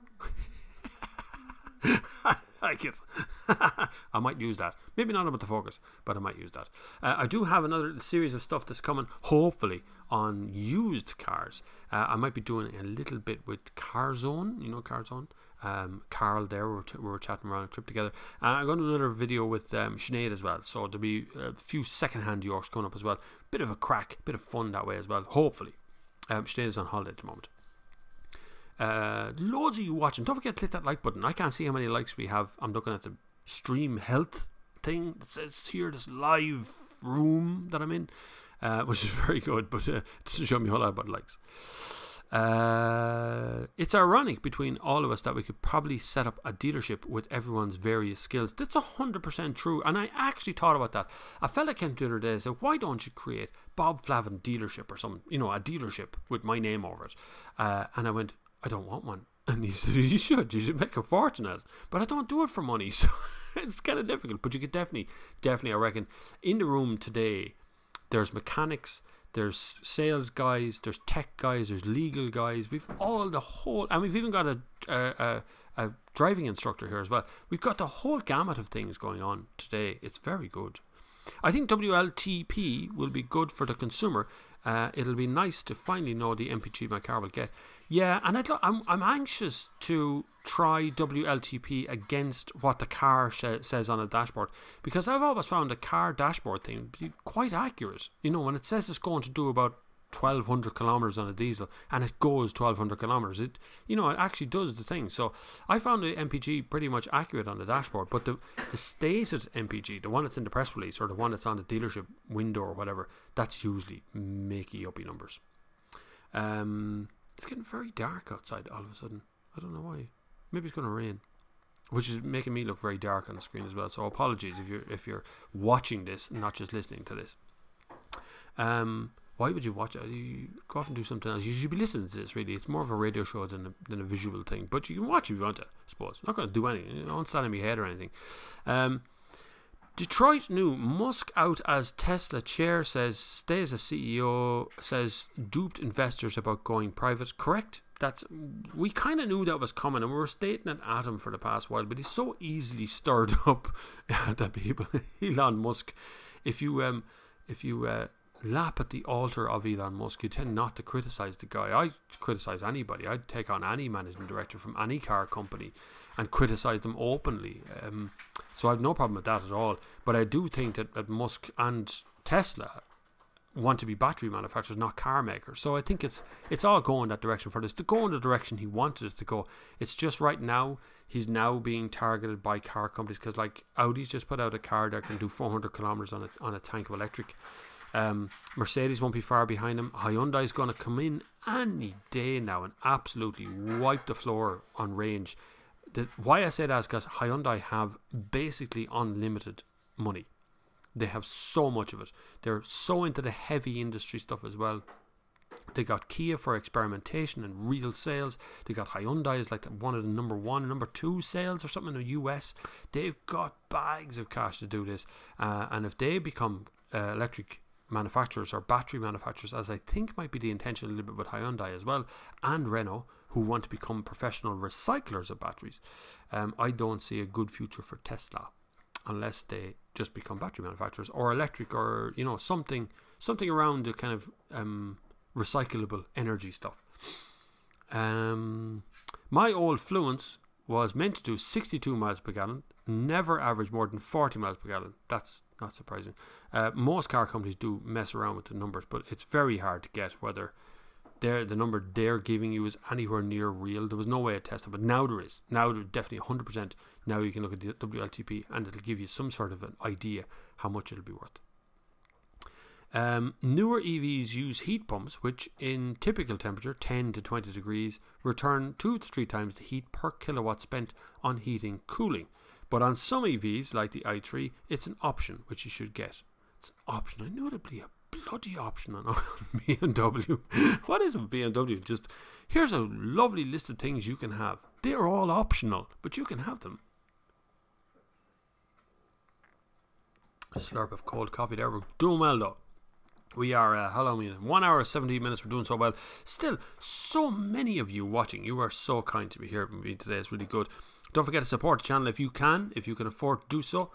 I like it. I might use that. Maybe not about the Focus, but I might use that. I do have another series of stuff that's coming, hopefully, on used cars. I might be doing a little bit with CarZone. You know CarZone? Carl there, we were chatting around a trip together. I'm going to do another video with Sinead as well. So there'll be a few second-hand Yorks coming up as well. Bit of a crack, bit of fun that way as well, hopefully. Sinead is on holiday at the moment. Loads of you watching. Don't forget to click that like button. I can't see how many likes we have. I'm looking at the stream health thing that says here, this live room that I'm in, which is very good, but it doesn't show me a whole lot about likes. It's ironic between all of us that we could probably set up a dealership with everyone's various skills. That's 100% true, and I actually thought about that. A fella came the other day and said, why don't you create Bob Flavin dealership or something, you know, a dealership with my name over it. And I went, I don't want one. And he said, you should make a fortune at it, but I don't do it for money, so it's kind of difficult. But you could definitely, I reckon, in the room today, there's mechanics, there's sales guys, there's tech guys, there's legal guys. We've all the whole, and we've even got a driving instructor here as well. We've got the whole gamut of things going on today. It's very good. I think WLTP will be good for the consumer. It'll be nice to finally know the MPG my car will get. Yeah, and I'm anxious to try WLTP against what the car says on a dashboard, because I've always found a car dashboard thing to be quite accurate. You know, when it says it's going to do about 1,200 kilometers on a diesel and it goes 1,200 kilometers, it actually does the thing. So I found the MPG pretty much accurate on the dashboard, but the stated MPG, the one that's in the press release or the one that's on the dealership window or whatever, that's usually makey uppy numbers. It's getting very dark outside all of a sudden. I don't know why. Maybe it's going to rain, which is making me look very dark on the screen as well. So apologies if you're watching this, not just listening to this. Why would you watch it? You go off and do something else. You should be listening to this, really. It's more of a radio show than a visual thing. But you can watch if you want to, I suppose. I'm not going to do anything. I won't stand in my head or anything. Detroit New, Musk out as Tesla chair, says stays as CEO, says duped investors about going private. Correct. We kind of knew that was coming, and we were stating it at him for the past while, but he's so easily stirred up that people, Elon Musk, if you lap at the altar of Elon Musk, you tend not to criticize the guy. I criticize anybody. I'd take on any managing director from any car company and criticize them openly. So I have no problem with that at all. But I do think that Musk and Tesla want to be battery manufacturers, not car makers. So I think it's all going that direction for this to go in the direction he wanted it to go. It's just right now he's now being targeted by car companies, because like Audi's just put out a car that can do 400 kilometers on a tank of electric. Mercedes won't be far behind him. Hyundai's going to come in any day now and absolutely wipe the floor on range. Why I say that is because Hyundai have basically unlimited money. They have so much of it. They're so into the heavy industry stuff as well. They got Kia for experimentation and real sales. They got Hyundai as like one of the number 1, number 2 sales or something in the US. They've got bags of cash to do this. And if they become electric manufacturers or battery manufacturers, as I think might be the intention a little bit with Hyundai as well, and Renault, who want to become professional recyclers of batteries, I don't see a good future for Tesla unless they just become battery manufacturers or electric, or something around the kind of recyclable energy stuff. My old Fluence was meant to do 62 miles per gallon, never averaged more than 40 miles per gallon. That's not surprising. Most car companies do mess around with the numbers, but it's very hard to get whether the number they're giving you is anywhere near real. There was no way to test it, but now there is. Now there's definitely 100%. Now you can look at the WLTP and it'll give you some sort of an idea how much it'll be worth. Newer EVs use heat pumps, which in typical temperature, 10 to 20 degrees, return 2 to 3 times the heat per kilowatt spent on heating cooling. But on some EVs, like the i3, it's an option, which you should get. It's an option. I know it'll be a bloody option on BMW. What is a BMW? Just, here's a lovely list of things you can have. They're all optional, but you can have them. A slurp of cold coffee there. We're doing well though. We are, how long are we in? 1 hour, 17 minutes. We're doing so well. Still, so many of you watching. You are so kind to be here with me today. It's really good. Don't forget to support the channel if you can afford to do so.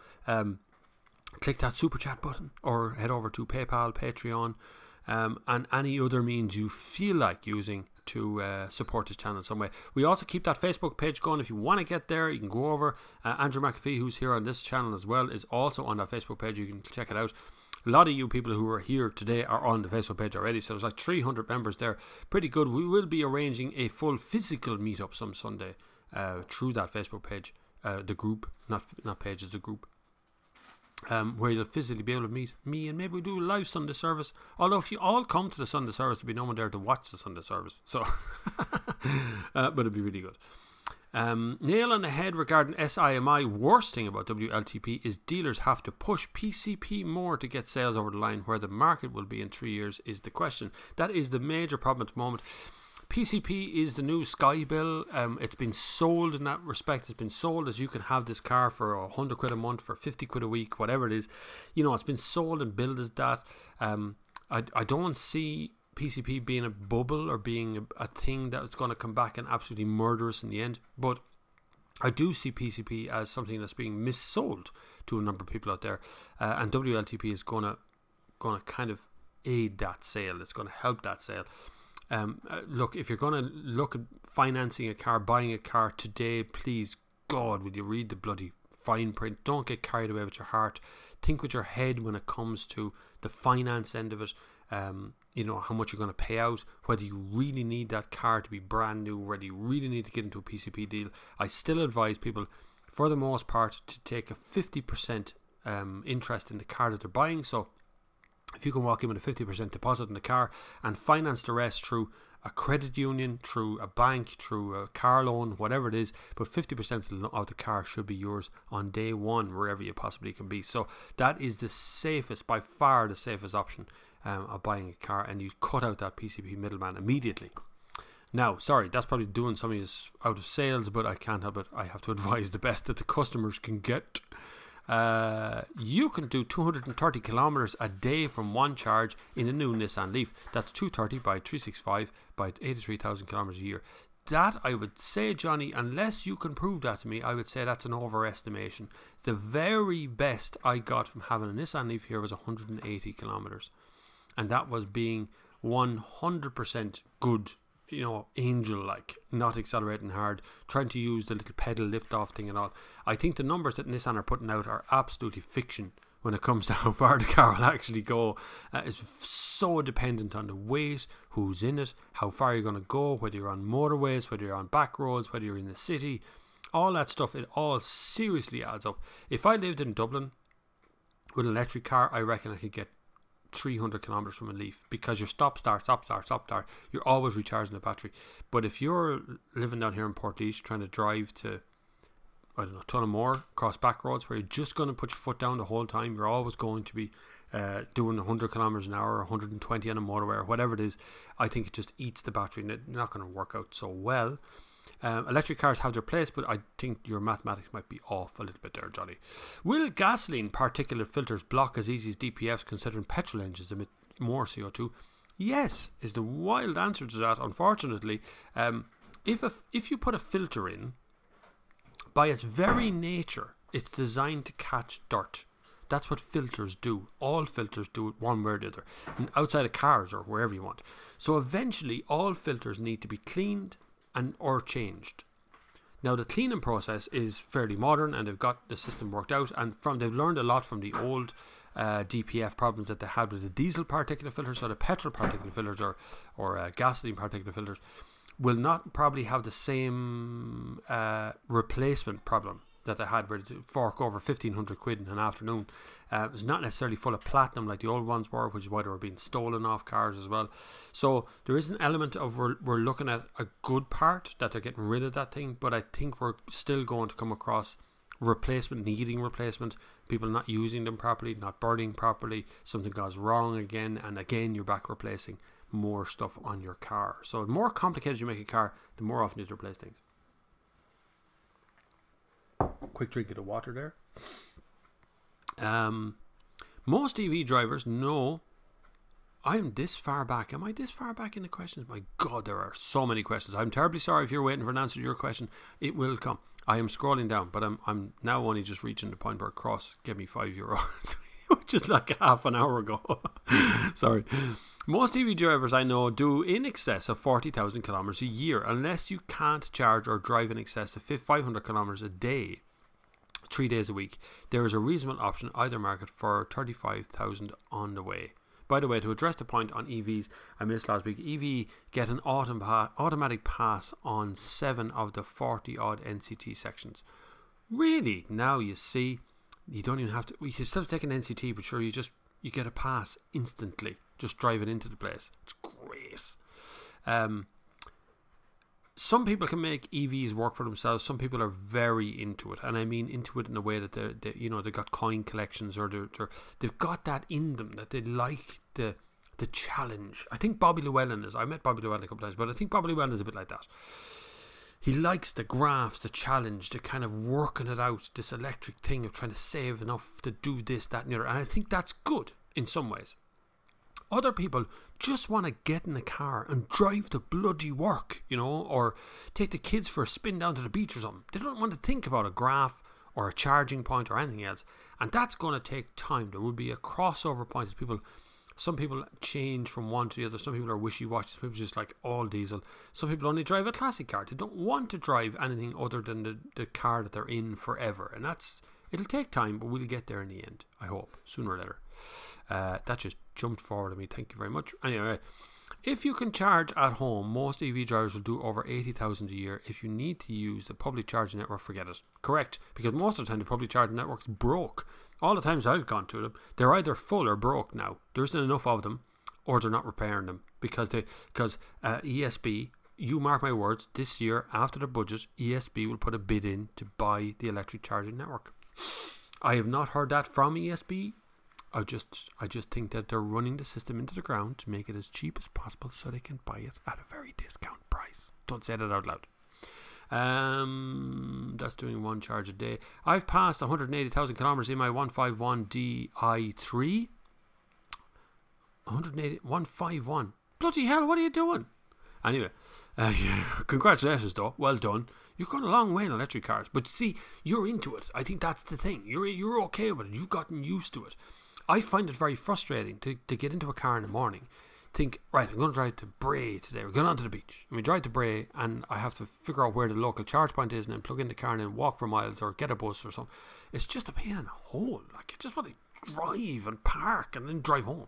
Click that super chat button or head over to PayPal, Patreon, and any other means you feel like using to support this channel in some way. We also keep that Facebook page going. If you want to get there, you can go over. Andrew McAfee, who's here on this channel as well, is also on that Facebook page. You can check it out. A lot of you people who are here today are on the Facebook page already, so there's like 300 members there. Pretty good. We will be arranging a full physical meetup some Sunday through that Facebook page, the group, not page, it's a group, where you'll physically be able to meet me, and maybe we do a live Sunday service. Although if you all come to the Sunday service, there'll be no one there to watch the Sunday service, so but it'll be really good. Nail on the head regarding SIMI. Worst thing about WLTP is dealers have to push PCP more to get sales over the line. Where the market will be in 3 years is the question. That is the major problem at the moment. PCP is the new Sky Bill. It's been sold in that respect. It's been sold as you can have this car for 100 quid a month, for 50 quid a week, whatever it is. You know, it's been sold and billed as that. I don't see PCP being a bubble or being a thing that's going to come back and absolutely murder us in the end. But I do see PCP as something that's being missold to a number of people out there. And WLTP is going to kind of aid that sale. It's going to help that sale. Look, if you're going to look at financing a car, buying a car today, please, God, would you read the bloody fine print? Don't get carried away with your heart. Think with your head when it comes to the finance end of it. You know, how much you're going to pay out, whether you really need that car to be brand new, whether you really need to get into a PCP deal. I still advise people, for the most part, to take a 50% interest in the car that they're buying. So if you can walk in with a 50% deposit in the car and finance the rest through a credit union, through a bank, through a car loan, whatever it is, but 50% of the car should be yours on day one, wherever you possibly can be. So that is the safest, by far the safest option of buying a car, and you cut out that PCP middleman immediately. Now, sorry, that's probably doing some of this out of sales, but I can't help it. I have to advise the best that the customers can get. You can do 230 kilometers a day from one charge in a new Nissan Leaf. That's 230 by 365 by 83,000 kilometers a year. That, I would say, Johnny, unless you can prove that to me, I would say that's an overestimation. The very best I got from having a Nissan Leaf here was 180 kilometers. And that was being 100% good, you know, angel-like, not accelerating hard, trying to use the little pedal lift-off thing and all. I think the numbers that Nissan are putting out are absolutely fiction when it comes to how far the car will actually go. It's so dependent on the weight, who's in it, how far you're going to go, whether you're on motorways, whether you're on back roads, whether you're in the city. All that stuff, it all seriously adds up. If I lived in Dublin with an electric car, I reckon I could get 300 kilometers from a Leaf, because you're stop start, you're always recharging the battery. But if you're living down here in Portlaoise trying to drive to, I don't know, Tullamore, across back roads where you're just going to put your foot down the whole time, you're always going to be doing 100 kilometers an hour or 120 on a motorway or whatever it is, I think it just eats the battery and it's not going to work out so well. Electric cars have their place, but I think your mathematics might be off a little bit there, Johnny. Will gasoline particulate filters block as easy as DPFs, considering petrol engines emit more CO2? Yes, is the wild answer to that. Unfortunately, if you put a filter in, by its very nature, it's designed to catch dirt. That's what filters do. All filters do it one way or the other, and outside of cars or wherever you want. So eventually, all filters need to be cleaned and or changed. Now the cleaning process is fairly modern, and they've got the system worked out, and they've learned a lot from the old DPF problems that they had with the diesel particulate filters. So the petrol particulate filters or gasoline particulate filters will not probably have the same replacement problem that they had, where they fork over 1,500 quid in an afternoon. It was not necessarily full of platinum like the old ones were, which is why they were being stolen off cars as well. So there is an element of we're looking at a good part, that they're getting rid of that thing, but I think we're still going to come across replacement, needing replacement, people not using them properly, not burning properly, something goes wrong again, and again you're back replacing more stuff on your car. So the more complicated you make a car, the more often you have to replace things. Quick drink of the water there. Most EV drivers know I'm this far back. Am I this far back in the questions? My God, there are so many questions. I'm terribly sorry if you're waiting for an answer to your question. It will come. I am scrolling down, but I'm now only just reaching the point where Cross gave me €5, which is like half an hour ago. Sorry. Most EV drivers I know do in excess of 40,000 kilometers a year, unless you can't charge or drive in excess of 500 kilometers a day, 3 days a week. There is a reasonable option either market for 35,000 on the way. By the way, to address the point on EVs, I missed last week, EV get an automatic pass on 7 of the 40 odd NCT sections. Really? Now you see, you don't even have to, you can still take an NCT, but sure, you get a pass instantly, just driving into the place. It's great. Some people can make EVs work for themselves. Some people are very into it, and I mean into it in a way that they've got coin collections, or they've got that in them, that they like the the challenge. I think Bobby Llewellyn is. I met Bobby Llewellyn a couple of times, but I think Bobby Llewellyn is a bit like that. He likes the graphs, the challenge, the kind of working it out, this electric thing of trying to save enough to do this, that, and the other. And I think that's good in some ways. Other people just want to get in a car and drive to bloody work, you know, or take the kids for a spin down to the beach or something. They don't want to think about a graph or a charging point or anything else. And that's going to take time. There will be a crossover point as people. Some people change from one to the other. Some people are wishy-washy. Some people just like all diesel. Some people only drive a classic car. They don't want to drive anything other than the car that they're in forever. And it'll take time, but we'll get there in the end, I hope, sooner or later. That just jumped forward at me. Thank you very much. Anyway, if you can charge at home, most EV drivers will do over 80,000 a year. If you need to use the public charging network, forget it. Correct, because most of the time the public charging network's broke. All the times I've gone to them, they're either full or broke now. There isn't enough of them, or they're not repairing them because ESB. You mark my words. This year, after the budget, ESB will put a bid in to buy the electric charging network. I have not heard that from ESB. I just think that they're running the system into the ground to make it as cheap as possible so they can buy it at a very discount price. Don't say that out loud. That's doing one charge a day. I've passed 180,000 kilometers in my 151 Di3. 151. Bloody hell, what are you doing? Anyway, yeah, congratulations though. Well done. You've gone a long way in electric cars. But see, you're into it. I think that's the thing. You're okay with it. You've gotten used to it. I find it very frustrating to get into a car in the morning, think, right, I'm going to drive to Bray today. We're going on to the beach. And we drive to Bray and I have to figure out where the local charge point is and then plug in the car and then walk for miles or get a bus or something. It's just a pain in the hole. Like, I just want to drive and park and then drive home.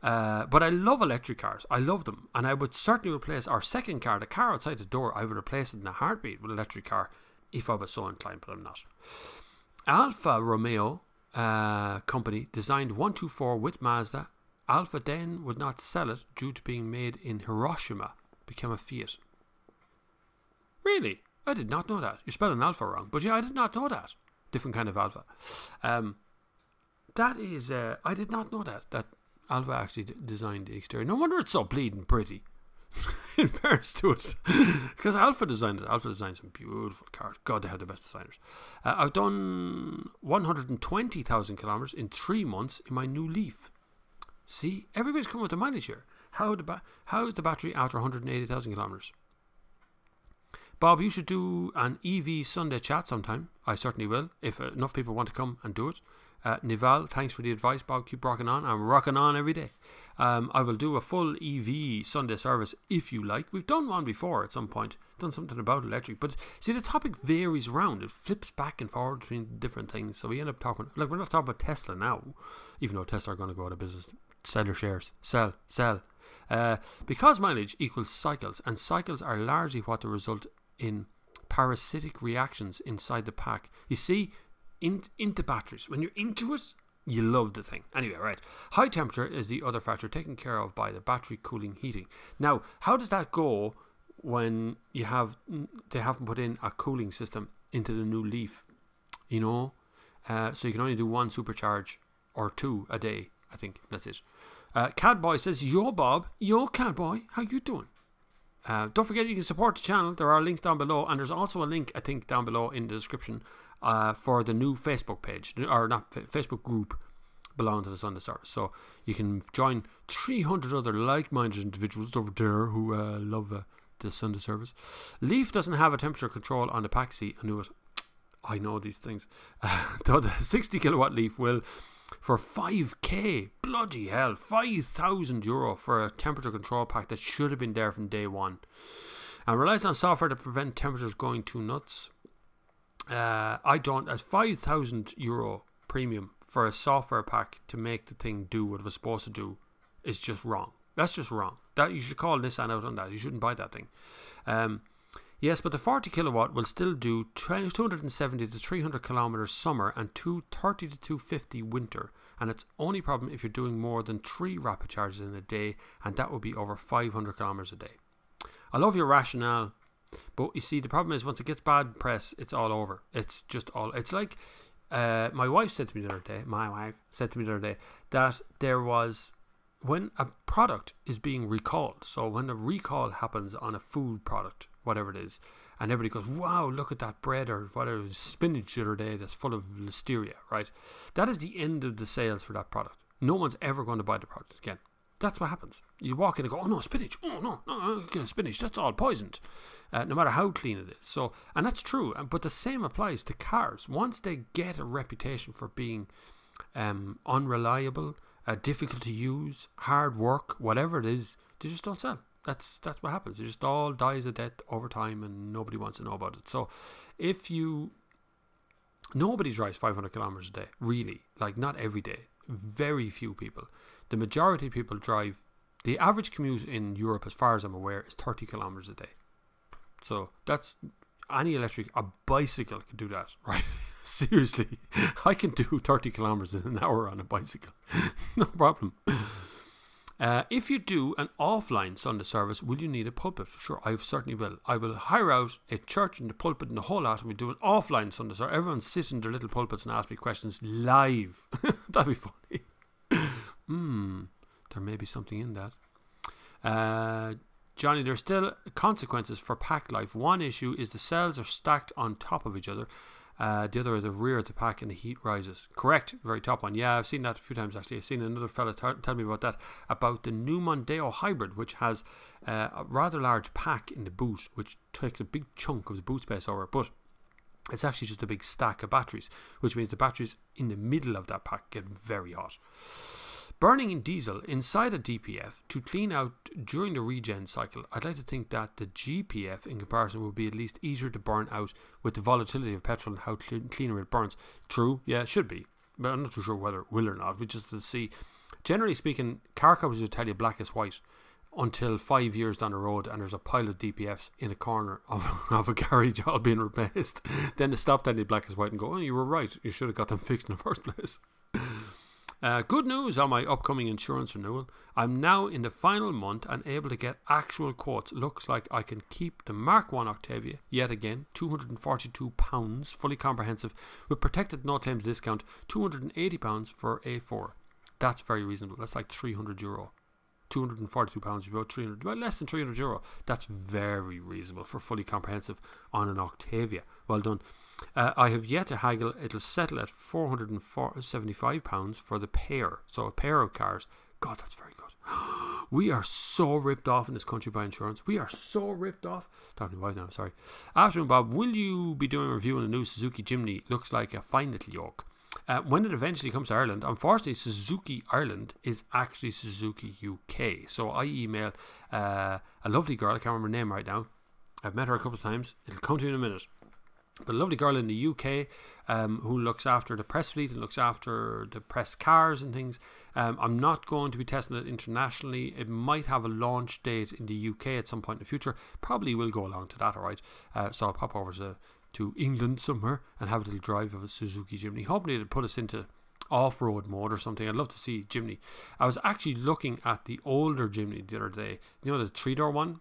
But I love electric cars. I love them. And I would certainly replace our second car, the car outside the door. I would replace it in a heartbeat with an electric car if I was so inclined, but I'm not. Alfa Romeo company designed 124 with Mazda. Alfa then would not sell it due to being made in Hiroshima. Became a Fiat. Really? I did not know that. You're spelling Alfa wrong. But yeah, I did not know that. Different kind of Alfa. That is, I did not know that Alfa actually designed the exterior. No wonder it's so bleeding pretty. In fairness to it. Because Alfa designed it. Alfa designed some beautiful cars. God, they have the best designers. I've done 120,000 kilometers in 3 months in my new Leaf. See, everybody's coming with the mileage here. How is the battery after 180,000 kilometers? Bob, you should do an EV Sunday chat sometime. I certainly will, if enough people want to come and do it. Nival, thanks for the advice, Bob. Keep rocking on. I'm rocking on every day. I will do a full EV Sunday service if you like. We've done one before at some point, done something about electric. But see, the topic varies around. It flips back and forward between different things. So we end up talking, like, we're not talking about Tesla now, even though Tesla are going to go out of business. Sell your shares. Sell. Because mileage equals cycles, and cycles are largely what the result in parasitic reactions inside the pack. You see, into batteries. When you're into it, you love the thing. Anyway, right. High temperature is the other factor taken care of by the battery cooling heating. Now, how does that go when they haven't put in a cooling system into the new Leaf? You know, so you can only do one supercharge or 2 a day. I think that's it. Catboy says, yo Bob, yo Catboy, how you doing? Don't forget you can support the channel. There are links down below, and there's also a link, I think, down below in the description for the new Facebook page, or not Facebook group belonging to the Sunday service. So you can join 300 other like-minded individuals over there who love the Sunday service. Leaf doesn't have a temperature control on the pack seat. I knew it. I know these things. Though the 60 kilowatt Leaf will, for 5k, bloody hell, €5,000 for a temperature control pack that should have been there from day one, and relies on software to prevent temperatures going too nuts. I don't, at €5,000 premium for a software pack to make the thing do what it was supposed to do is just wrong. That's just wrong. That you should call Nissan out on that. You shouldn't buy that thing. Yes, but the 40 kilowatt will still do 270 to 300 kilometers summer and 230 to 250 winter. And it's only problem if you're doing more than 3 rapid charges in a day, and that would be over 500 kilometers a day. I love your rationale, but you see, the problem is once it gets bad press, it's all over. It's just all. It's like my wife said to me the other day. My wife said to me the other day that there was when a product is being recalled, so when a recall happens on a food product, whatever it is, and everybody goes, wow, look at that bread or whatever, spinach the other day that's full of listeria, right? That is the end of the sales for that product. No one's ever going to buy the product again. That's what happens. You walk in and go, oh no, spinach, oh no, spinach, that's all poisoned, no matter how clean it is. So, and that's true, but the same applies to cars. Once they get a reputation for being unreliable, difficult to use, hard work, whatever it is, they just don't sell. That's what happens. It just all dies a death over time, and nobody wants to know about it. So, nobody drives 500 kilometers a day, really. Like, not every day. Very few people. The majority of people drive. The average commute in Europe, as far as I'm aware, is 30 kilometers a day. So that's any a bicycle can do that, right? Seriously, I can do 30 kilometers in an hour on a bicycle. No problem. If you do an offline Sunday service, will you need a pulpit? Sure, I certainly will. I will hire out a church and the pulpit and the whole lot, and we do an offline Sunday service. Everyone sits in their little pulpits and ask me questions live. That'd be funny. There may be something in that. Johnny, there's still consequences for pack life. One issue is the cells are stacked on top of each other. The other are the rear of the pack and the heat rises. Correct, very top one. Yeah, I've seen that a few times actually. I've seen another fella tell me about that, about the new Mondeo Hybrid, which has a rather large pack in the boot, which takes a big chunk of the boot space over it, but it's actually just a big stack of batteries, which means the batteries in the middle of that pack get very hot. Burning in diesel inside a DPF to clean out during the regen cycle. I'd like to think that the GPF in comparison will be at least easier to burn out with the volatility of petrol and how cleaner it burns. True, yeah, it should be, but I'm not too sure whether it will or not. We just have to see. Generally speaking, car companies will tell you black is white until 5 years down the road and there's a pile of DPFs in a corner of a garage all being replaced. Then they stop telling you black is white and go, oh, you were right, you should have got them fixed in the first place. Good news on my upcoming insurance renewal. I'm now in the final month and able to get actual quotes. Looks like I can keep the Mark 1 Octavia, yet again, £242, fully comprehensive, with protected no claims discount, £280 for A4. That's very reasonable. That's like €300. £242, about 300, well, less than €300. That's very reasonable for fully comprehensive on an Octavia. Well done. I have yet to haggle. It'll settle at £475 for the pair. So a pair of cars. God, that's very good. We are so ripped off in this country by insurance. We are so ripped off. Talking to my wife now, sorry. Afternoon, Bob. Will you be doing a review on the new Suzuki Jimny? Looks like a fine little yoke. When it eventually comes to Ireland, unfortunately, Suzuki Ireland is actually Suzuki UK. So I email a lovely girl. I can't remember her name right now. I've met her a couple of times. It'll come to you in a minute. But a lovely girl in the UK who looks after the press fleet and looks after the press cars and things. I'm not going to be testing it internationally. It might have a launch date in the UK at some point in the future. Probably will go along to that, alright. So I'll pop over to England somewhere and have a little drive of a Suzuki Jimny. Hopefully it'll put us into off-road mode or something. I'd love to see Jimny. I was actually looking at the older Jimny the other day. You know, the 3-door one?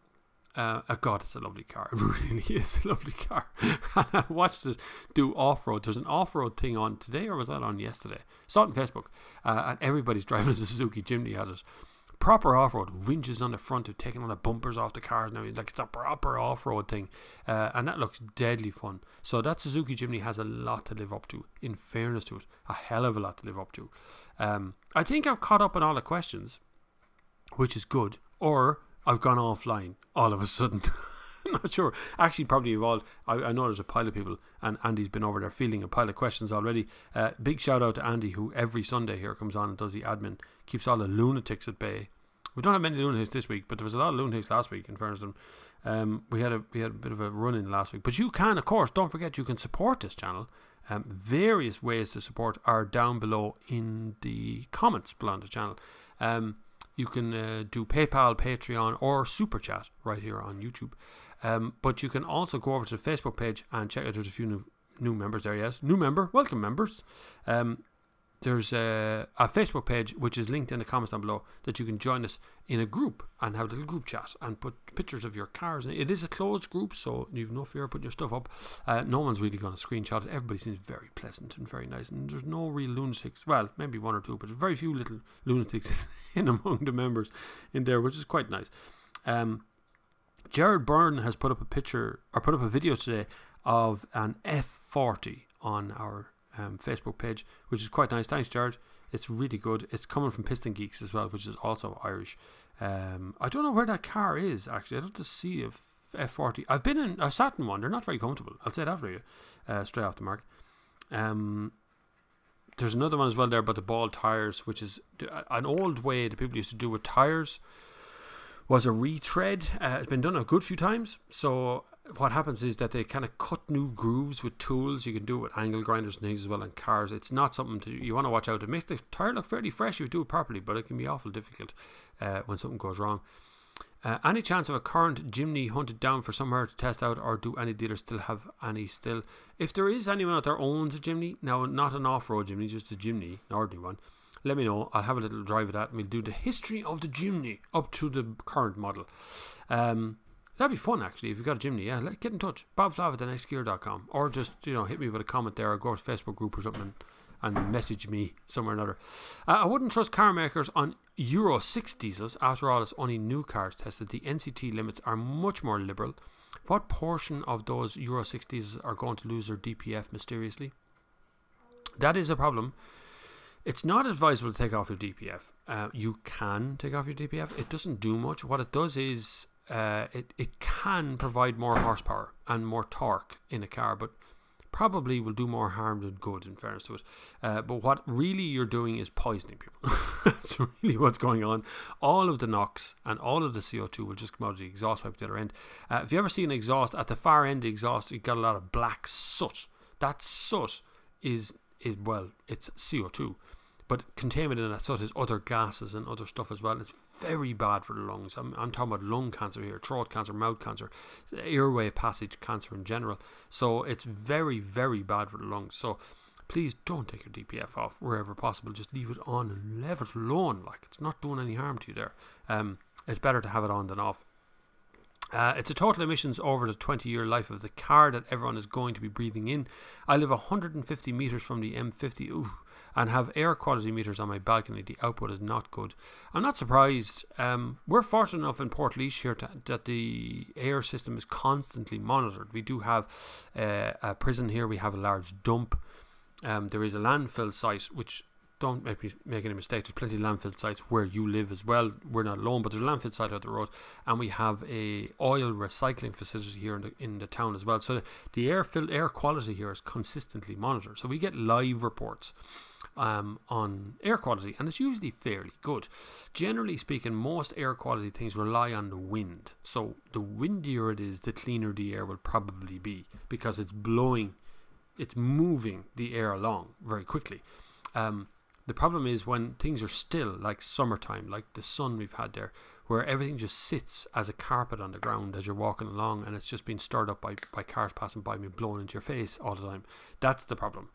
God, it's a lovely car. It really is a lovely car. And I watched it do off-road. There's an off-road thing on today, or was that on yesterday? Saw it on Facebook. And everybody's driving a Suzuki Jimny at it. Proper off-road. Winches on the front, of taking all the bumpers off the cars now. Like, it's a proper off-road thing. And that looks deadly fun. So that Suzuki Jimny has a lot to live up to. In fairness to it, a hell of a lot to live up to. I think I've caught up on all the questions, which is good. Or I've gone offline all of a sudden. I'm not sure. Actually, probably evolved. I know there's a pile of people, and Andy's been over there fielding a pile of questions already. Big shout out to Andy, who every Sunday here comes on and does the admin, keeps all the lunatics at bay. We don't have many lunatics this week, but there was a lot of lunatics last week. In fairness, we had a bit of a run in last week. But you can, of course, don't forget, you can support this channel. Various ways to support are down below in the comments below the channel. You can do PayPal, Patreon, or Super Chat right here on YouTube. But you can also go over to the Facebook page and check out. There's a few new members there, yes. New member, welcome members. there's a Facebook page which is linked in the comments down below that you can join us in a group and have a little group chat and put pictures of your cars. It is a closed group, so you've no fear of putting your stuff up. No one's really going to screenshot it. Everybody seems very pleasant and very nice, and there's no real lunatics. Well, maybe one or two, but very few little lunatics in among the members in there, which is quite nice. Jared Byrne has put up a video today of an F40 on our Facebook page, which is quite nice. Thanks, Jared. It's really good. It's coming from Piston Geeks as well, which is also Irish. I don't know where that car is, actually. I'd love to see a F40. I sat in one. They're not very comfortable. I'll say that for you, straight off the mark. There's another one as well there about the ball tires, which is an old way that people used to do with tires. Was a retread. It's been done a good few times. So what happens is that they kind of cut new grooves with tools. You can do it with angle grinders and things as well in cars. It's not something you want to watch out. It makes the tire look fairly fresh if you do it properly, but it can be awful difficult when something goes wrong. Any chance of a current Jimny hunted down for somewhere to test out, or do any dealers still have any still? If there is anyone out there owns a Jimny, now not an off-road Jimny, just a Jimny, an ordinary one, let me know. I'll have a little drive of that and we'll do the history of the Jimny up to the current model. That'd be fun, actually, if you've got a Jimny. Yeah, get in touch. bobflav@thenextgear.com, or just, hit me with a comment there, or go to Facebook group or something and message me somewhere or another. I wouldn't trust car makers on Euro 6 diesels. After all, it's only new cars tested. The NCT limits are much more liberal. What portion of those Euro 6 diesels are going to lose their DPF mysteriously? That is a problem. It's not advisable to take off your DPF. You can take off your DPF. It doesn't do much. What it does is it can provide more horsepower and more torque in a car, but probably will do more harm than good, in fairness to it. But what really you're doing is poisoning people. That's really what's going on. All of the NOx and all of the CO2 will just come out of the exhaust pipe at the other end. If you ever see an exhaust, at the far end of the exhaust, you've got a lot of black soot. That soot is it's CO2. But containment in that soot is other gases and other stuff as well. It's very bad for the lungs. I'm talking about lung cancer here, throat cancer, mouth cancer, airway passage cancer in general. So it's very, very bad for the lungs. So please don't take your DPF off wherever possible. Just leave it on and leave it alone. Like, it's not doing any harm to you there. It's better to have it on than off. It's a total emissions over the 20-year life of the car that everyone is going to be breathing in. I live 150 metres from the M50 and have air quality meters on my balcony. The output is not good. I'm not surprised. We're fortunate enough in Portlaoise here that the air system is constantly monitored. We do have a prison here. We have a large dump. There is a landfill site, which, don't make any mistake, there's plenty of landfill sites where you live as well. We're not alone, but there's a landfill site out the road, and we have a oil recycling facility here in the town as well. So the air quality here is consistently monitored. So we get live reports on air quality, and it's usually fairly good. Generally speaking, most air quality things rely on the wind. So the windier it is, the cleaner the air will probably be, because it's moving the air along very quickly. The problem is when things are still, like summertime, like the sun we've had there, where everything just sits as a carpet on the ground as you're walking along, and it's just been stirred up by cars passing by me, blowing into your face all the time. That's the problem.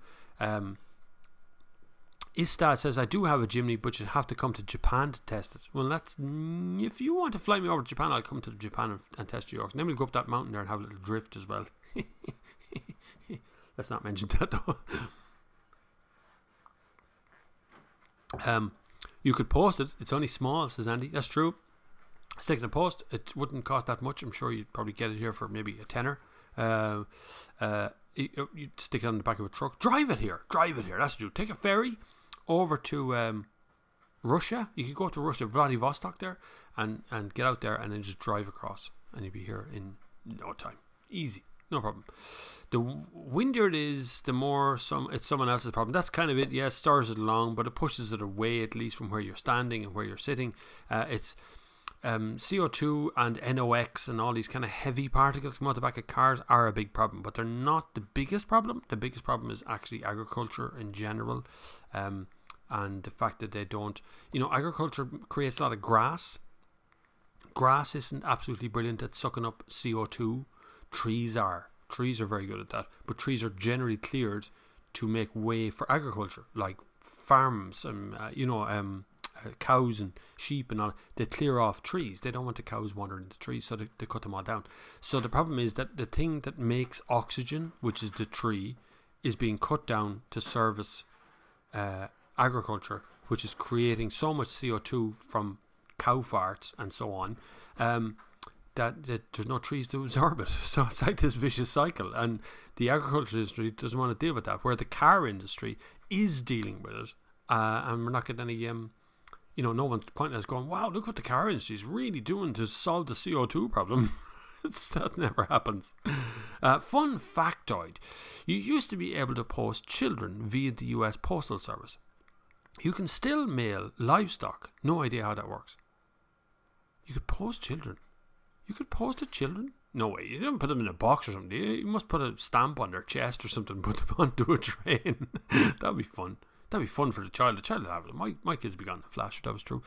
Istad says, I do have a Jimny, but you'd have to come to Japan to test it. Well, if you want to fly me over to Japan, I'll come to Japan and test yours. And then we'll go up that mountain there and have a little drift as well. Let's not mention that though. You could post it. It's only small, says Andy. That's true. Sticking a post, it wouldn't cost that much. I'm sure you'd probably get it here for maybe a tenner. You'd stick it on the back of a truck. Drive it here. That's what you do. Take a ferry over to Russia. You could go to Russia, Vladivostok there, and get out there and then just drive across, and you'd be here in no time. Easy. No problem. The windier it is, the more it's someone else's problem. That's kind of it. Yeah, it stirs it along, but it pushes it away, at least from where you're standing and where you're sitting. It's CO2 and NOx and all these kind of heavy particles come out the back of cars are a big problem, but they're not the biggest problem. The biggest problem is actually agriculture in general, and the fact that they don't, agriculture creates a lot of grass. Grass isn't absolutely brilliant at sucking up CO2. Trees are very good at that, but trees are generally cleared to make way for agriculture, like farms, cows and sheep and all, they clear off trees. They don't want the cows wandering the trees, so they cut them all down. So the problem is that the thing that makes oxygen, which is the tree, is being cut down to service agriculture, which is creating so much CO2 from cow farts and so on, that there's no trees to absorb it. So it's like this vicious cycle, and the agriculture industry doesn't want to deal with that, where the car industry is dealing with it, and we're not getting any no one's pointing at us going, wow, look what the car industry is really doing to solve the CO2 problem. That never happens. Fun factoid: you used to be able to post children via the US Postal Service. You can still mail livestock. No idea how that works. You could post children. You could post the children? No way. You don't put them in a box or something, do you? You must put a stamp on their chest or something and put them onto a train. That'd be fun. That'd be fun for the child. The child would have it. My kids would be gone in a flash if that was true.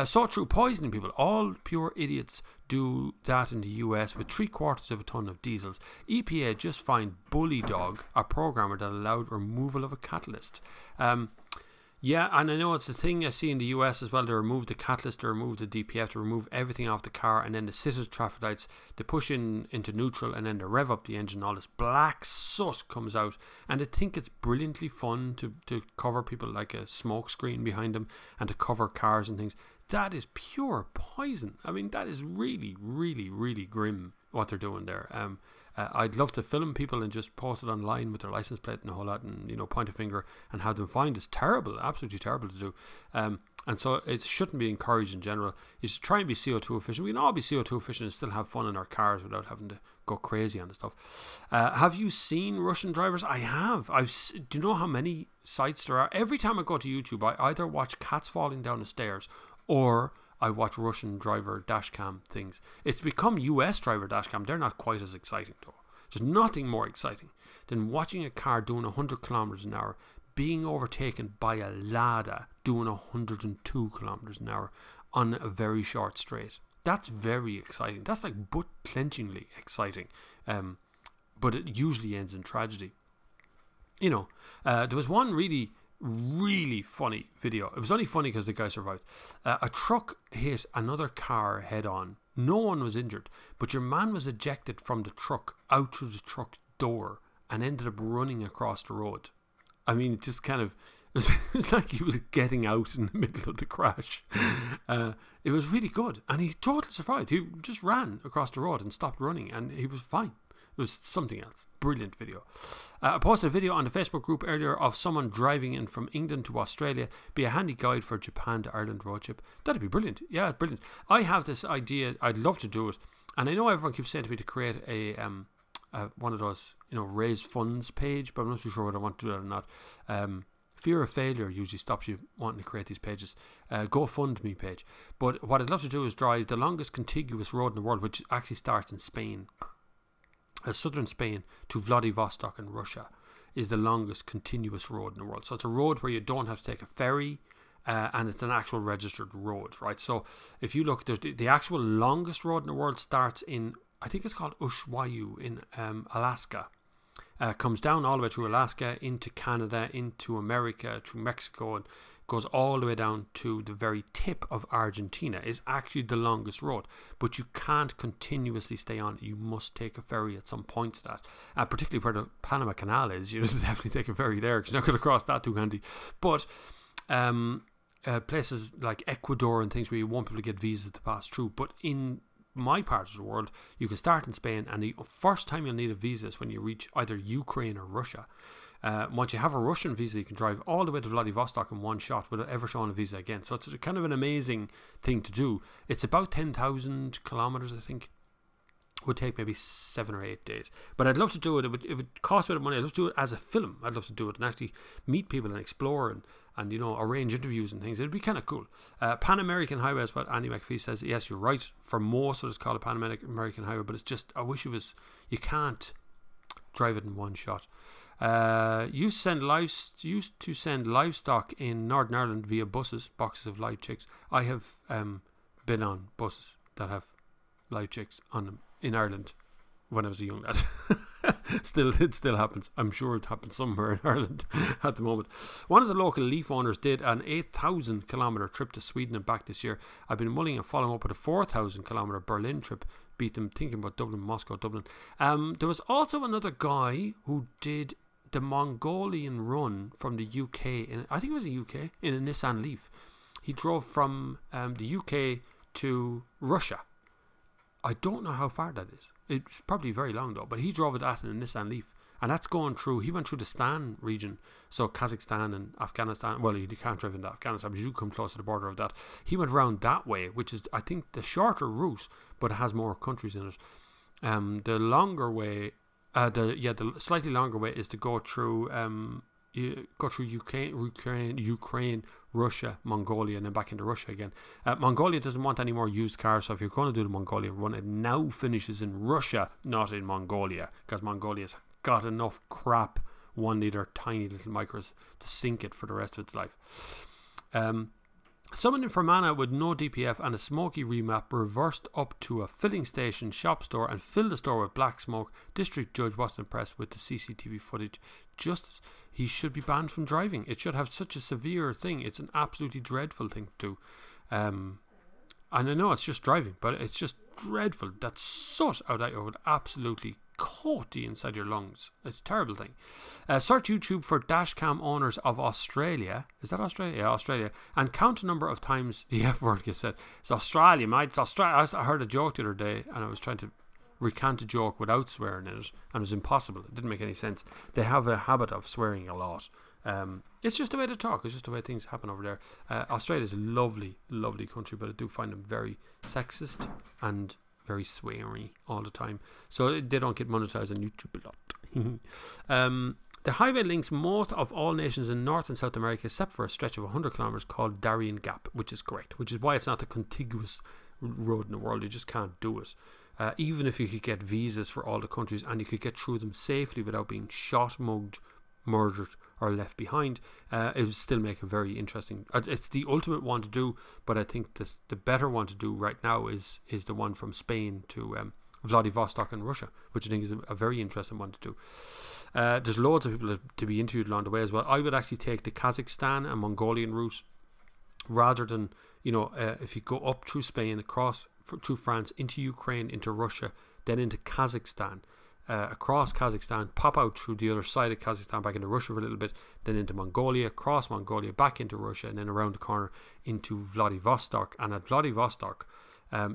Saw through poisoning people. All pure idiots do that in the US with 3/4 of a ton of diesels. EPA just fined Bully Dog, a programmer that allowed removal of a catalyst. Yeah, and I know it's a thing I see in the US as well. They remove the catalyst, they remove the DPF, they remove everything off the car, and then they sit at the traffic lights, they push into neutral, and then they rev up the engine. All this black soot comes out, and I think it's brilliantly fun to cover people like a smoke screen behind them and to cover cars and things. That is pure poison. I mean, that is really, really, really grim what they're doing there. I'd love to film people and just post it online with their license plate and a whole lot, and point a finger and have them fined. It's terrible, absolutely terrible to do. And so it shouldn't be encouraged in general. You should try and be CO2 efficient. We can all be CO2 efficient and still have fun in our cars without having to go crazy on the stuff. Have you seen Russian drivers? I have. Do you know how many sites there are? Every time I go to YouTube, I either watch cats falling down the stairs or I watch Russian driver dashcam things. It's become US driver dashcam. They're not quite as exciting though. There's nothing more exciting than watching a car doing 100 kilometers an hour being overtaken by a Lada doing 102 kilometers an hour on a very short straight. That's very exciting. That's like butt-clenchingly exciting. But it usually ends in tragedy. There was one really funny video. It was only funny because the guy survived. A truck hit another car head on. No one was injured, but your man was ejected from the truck out through the truck door and ended up running across the road. I mean, it just kind of it was like he was getting out in the middle of the crash. It was really good, and he totally survived. He just ran across the road and stopped running, and he was fine. It was something else. Brilliant video. I posted a video on the Facebook group earlier of someone driving in from England to Australia. Be a handy guide for Japan to Ireland road trip. That'd be brilliant. Yeah, brilliant. I have this idea. I'd love to do it, and I know everyone keeps saying to me to create a one of those raise funds page, but I'm not too sure whether I want to do that or not. Fear of failure usually stops you wanting to create these pages. GoFundMe page. But what I'd love to do is drive the longest contiguous road in the world, which actually starts in Spain. Southern Spain to Vladivostok in Russia is the longest continuous road in the world. So it's a road where you don't have to take a ferry, and it's an actual registered road, right? So if you look, there's the actual longest road in the world starts in, I think it's called Ushuaia in Alaska. Comes down all the way through Alaska, into Canada, into America, through Mexico, and goes all the way down to the very tip of Argentina. Is actually the longest road, but you can't continuously stay on it. You must take a ferry at some point to that, particularly where the Panama Canal is. You definitely take a ferry there because you're not going to cross that too handy. But places like Ecuador and things where you won't be able to get visas to pass through. But in my part of the world, you can start in Spain, and the first time you'll need a visa is when you reach either Ukraine or Russia. Once you have a Russian visa, you can drive all the way to Vladivostok in one shot without ever showing a visa again. So it's kind of an amazing thing to do. It's about 10,000 kilometers, I think. It would take maybe 7 or 8 days. But I'd love to do it. It would cost a bit of money. I'd love to do it as a film. I'd love to do it and actually meet people and explore and arrange interviews and things. It'd be kind of cool. Pan American Highway is what Andy McPhee says. Yes, you're right. For most, it's called a Pan American Highway, but it's just, I wish it was, you can't drive it in one shot. Used to send livestock in Northern Ireland via buses, boxes of live chicks. I have been on buses that have live chicks on them in Ireland when I was a young lad. It still happens. I'm sure it happens somewhere in Ireland at the moment. One of the local Leaf owners did an 8,000 kilometre trip to Sweden and back this year. I've been mulling and following up with a 4,000 kilometre Berlin trip. Beat them, thinking about Dublin, Moscow, Dublin. There was also another guy who did the Mongolian run from the UK. I think it was the UK, in a Nissan Leaf. He drove from the UK to Russia. I don't know how far that is. It's probably very long though, but he drove that in a Nissan Leaf. And that's going through, he went through the Stan region, so Kazakhstan and Afghanistan. Well, you can't drive into Afghanistan, but you come close to the border of that. He went around that way, which is, I think, the shorter route, but it has more countries in it. The longer way, the slightly longer way is to go through Ukraine, Russia, Mongolia, and then back into Russia again. Mongolia doesn't want any more used cars, so if you're going to do the Mongolia run, it now finishes in Russia, not in Mongolia, because Mongolia's got enough crap 1 litre tiny little micros to sink it for the rest of its life. Someone in Fermanagh with no DPF and a smoky remap reversed up to a filling station shop store and filled the store with black smoke. District judge wasn't impressed with the CCTV footage. He should be banned from driving. It should have such a severe thing. It's an absolutely dreadful thing to do. And I know it's just driving, but it's just dreadful. That soot out that would absolutely coat the inside your lungs. It's a terrible thing. Search YouTube for dashcam owners of Australia. Is that Australia? Yeah, Australia. And count the number of times the F word gets said. It's Australia, mate. It's Australia. I heard a joke the other day, and I was trying to recant a joke without swearing in it, and it was impossible. It didn't make any sense. They have a habit of swearing a lot. It's just the way they talk. It's just the way things happen over there. Australia is a lovely, lovely country, but I do find them very sexist and very sweary all the time. So they don't get monetized on YouTube a lot. The highway links most of all nations in North and South America except for a stretch of 100 kilometers called Darien Gap, which is correct, which is why it's not the contiguous road in the world. You just can't do it. Even if you could get visas for all the countries and you could get through them safely without being shot, mugged, murdered or left behind, it would still make a very interesting, it's the ultimate one to do, but I think the better one to do right now is the one from Spain to Vladivostok in Russia, which I think is a very interesting one to do. There's loads of people to be interviewed along the way as well. I would actually take the Kazakhstan and Mongolian route rather than, if you go up through Spain, across through France, into Ukraine, into Russia, then into Kazakhstan, across Kazakhstan, pop out through the other side of Kazakhstan, back into Russia for a little bit, then into Mongolia, cross Mongolia, back into Russia, and then around the corner into Vladivostok. And at Vladivostok,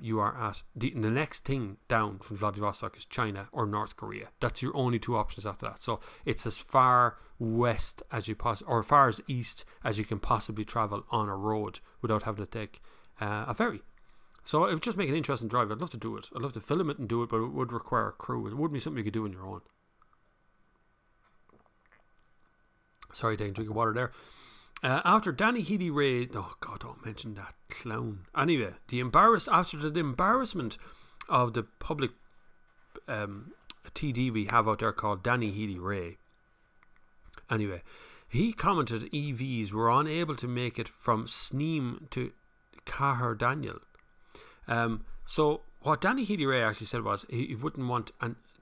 you are at the next thing down from Vladivostok is China or North Korea. That's your only two options after that. So it's as far west as you or far as east as you can possibly travel on a road without having to take a ferry. So it would just make an interesting drive. I'd love to do it. I'd love to film it and do it, but it would require a crew. It wouldn't be something you could do on your own. Sorry, Dane, drink of water there. After Danny Healy-Rae, oh God, don't mention that clown. Anyway, after the embarrassment of the public TD we have out there called Danny Healy-Rae. Anyway, he commented EVs were unable to make it from Sneem to Cahir Daniel. So what Danny Healy-Rae actually said was he wouldn't want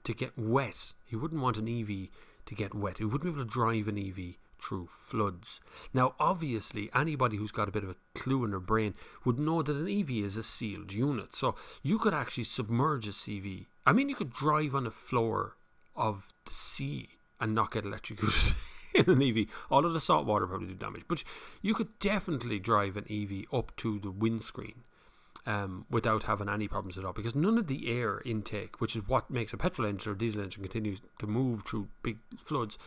to get wet. He wouldn't want an EV to get wet. He wouldn't be able to drive an EV through floods. Now, obviously, anybody who's got a bit of a clue in their brain would know that an EV is a sealed unit. So you could actually submerge a CV. I mean, you could drive on the floor of the sea and not get electrocuted in an EV. All of the salt water probably do damage. But you could definitely drive an EV up to the windscreen without having any problems at all, because none of the air intake, which is what makes a petrol engine or diesel engine continue to move through big floods,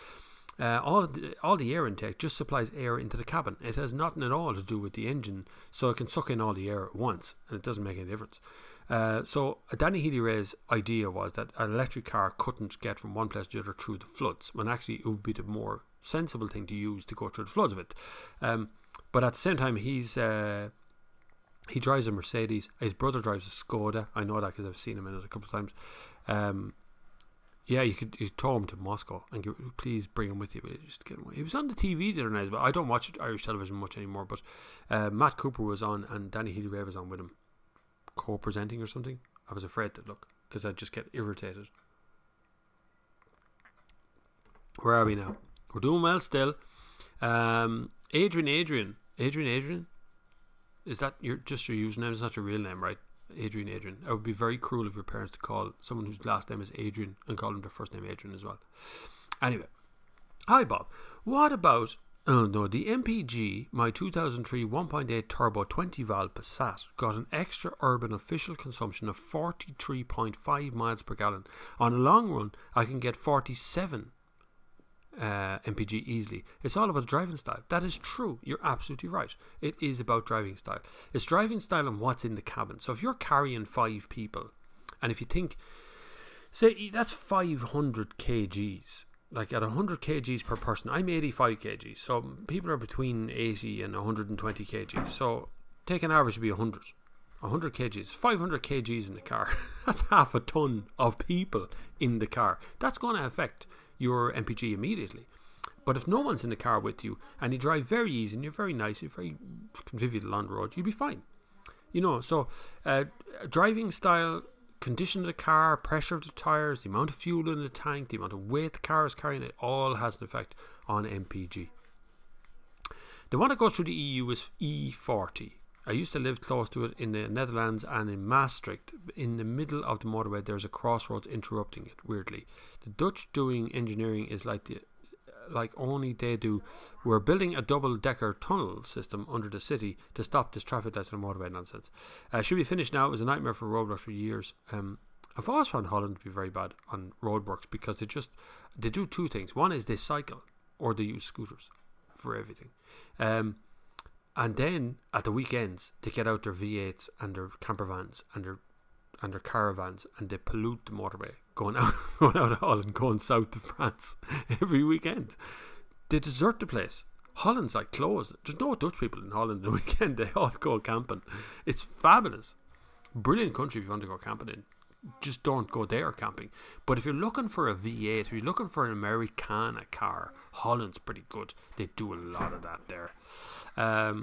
all the air intake just supplies air into the cabin. It has nothing at all to do with the engine, so it can suck in all the air at once, and it doesn't make any difference. So Danny Healy-Rae's idea was that an electric car couldn't get from one place to the other through the floods, when actually it would be the more sensible thing to use to go through the floods of it. But at the same time, he drives a Mercedes. His brother drives a Skoda. I know that because I've seen him in it a couple of times. Yeah, you tow him to Moscow and please bring him with you. Just get him away. He was on the TV the other night, but I don't watch Irish television much anymore. But Matt Cooper was on and Danny Healy-Rae was on with him, co-presenting or something. I was afraid to look because I'd just get irritated. Where are we now? We're doing well still. Adrian. Is that your username? It's not your real name, right? Adrian. It would be very cruel of your parents to call someone whose last name is Adrian and call them their first name Adrian as well. Anyway, hi Bob. What about the MPG, my 2003 1.8 turbo 20 valve Passat, got an extra urban official consumption of 43.5 miles per gallon. On a long run, I can get 47 MPG easily. It's all about driving style. That is true. You're absolutely right. It is about driving style. It's driving style and what's in the cabin. So if you're carrying 5 people, and if you think, say that's 500 kgs, like at 100 kgs per person, I'm 85 kgs, so people are between 80 and 120 kgs, so take an average to be 100 kgs, 500 kgs in the car. That's half a ton of people in the car. That's going to affect your MPG immediately. But if no one's in the car with you and you drive very easy and you're very nice, you're very convivial on the road, you'll be fine. So driving style, condition of the car, pressure of the tyres, the amount of fuel in the tank, the amount of weight the car is carrying, it all has an effect on MPG. The one that goes through the EU is E40. I used to live close to it in the Netherlands, and in Maastricht, in the middle of the motorway, there's a crossroads interrupting it, weirdly. The Dutch doing engineering is like only they do. We're building a double-decker tunnel system under the city to stop this traffic lights on the motorway nonsense. Should be finished now. It was a nightmare for roadworks for years. I've always found Holland to be very bad on roadworks because they do 2 things. One is they cycle or they use scooters for everything. And then at the weekends they get out their V8s and their camper vans and their caravans, and they pollute the motorway going out of Holland, going south to France every weekend. They desert the place. Holland's like closed. There's no Dutch people in Holland on the weekend. They all go camping. It's fabulous. Brilliant country if you want to go camping in. Just don't go there camping. But if you're looking for a V8, if you're looking for an Americana car, Holland's pretty good. They do a lot of that there.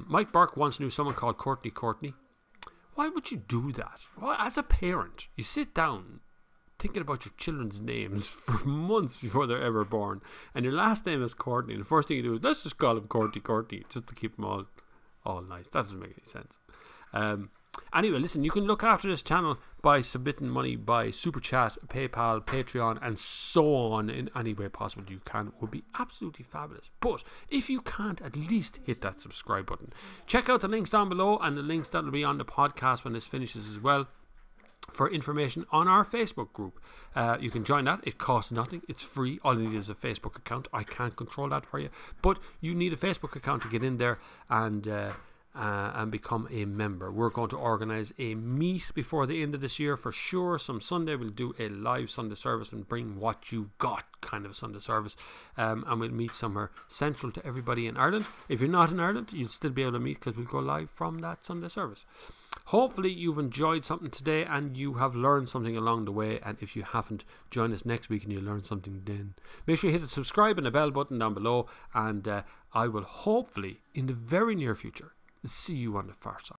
Mike Burke once knew someone called Courtney. Why would you do that? Well, as a parent, you sit down thinking about your children's names for months before they're ever born, and your last name is Courtney, and the first thing you do is let's just call him Courtney just to keep them all nice. That doesn't make any sense. Anyway, listen, you can look after this channel by submitting money by Super Chat, PayPal, Patreon, and so on in any way possible you can. It would be absolutely fabulous. But if you can't, at least hit that subscribe button. Check out the links down below and the links that will be on the podcast when this finishes as well for information on our Facebook group. You can join that. It costs nothing. It's free. All you need is a Facebook account. I can't control that for you, but you need a Facebook account to get in there and become a member. We're going to organise a meet before the end of this year for sure. Some Sunday we'll do a live Sunday service and bring what you've got kind of a Sunday service, and we'll meet somewhere central to everybody in Ireland. If you're not in Ireland, you'll still be able to meet because we'll go live from that Sunday service. Hopefully you've enjoyed something today and you have learned something along the way, and if you haven't, join us next week and you'll learn something then. Make sure you hit the subscribe and the bell button down below, and I will hopefully in the very near future see you on the far side.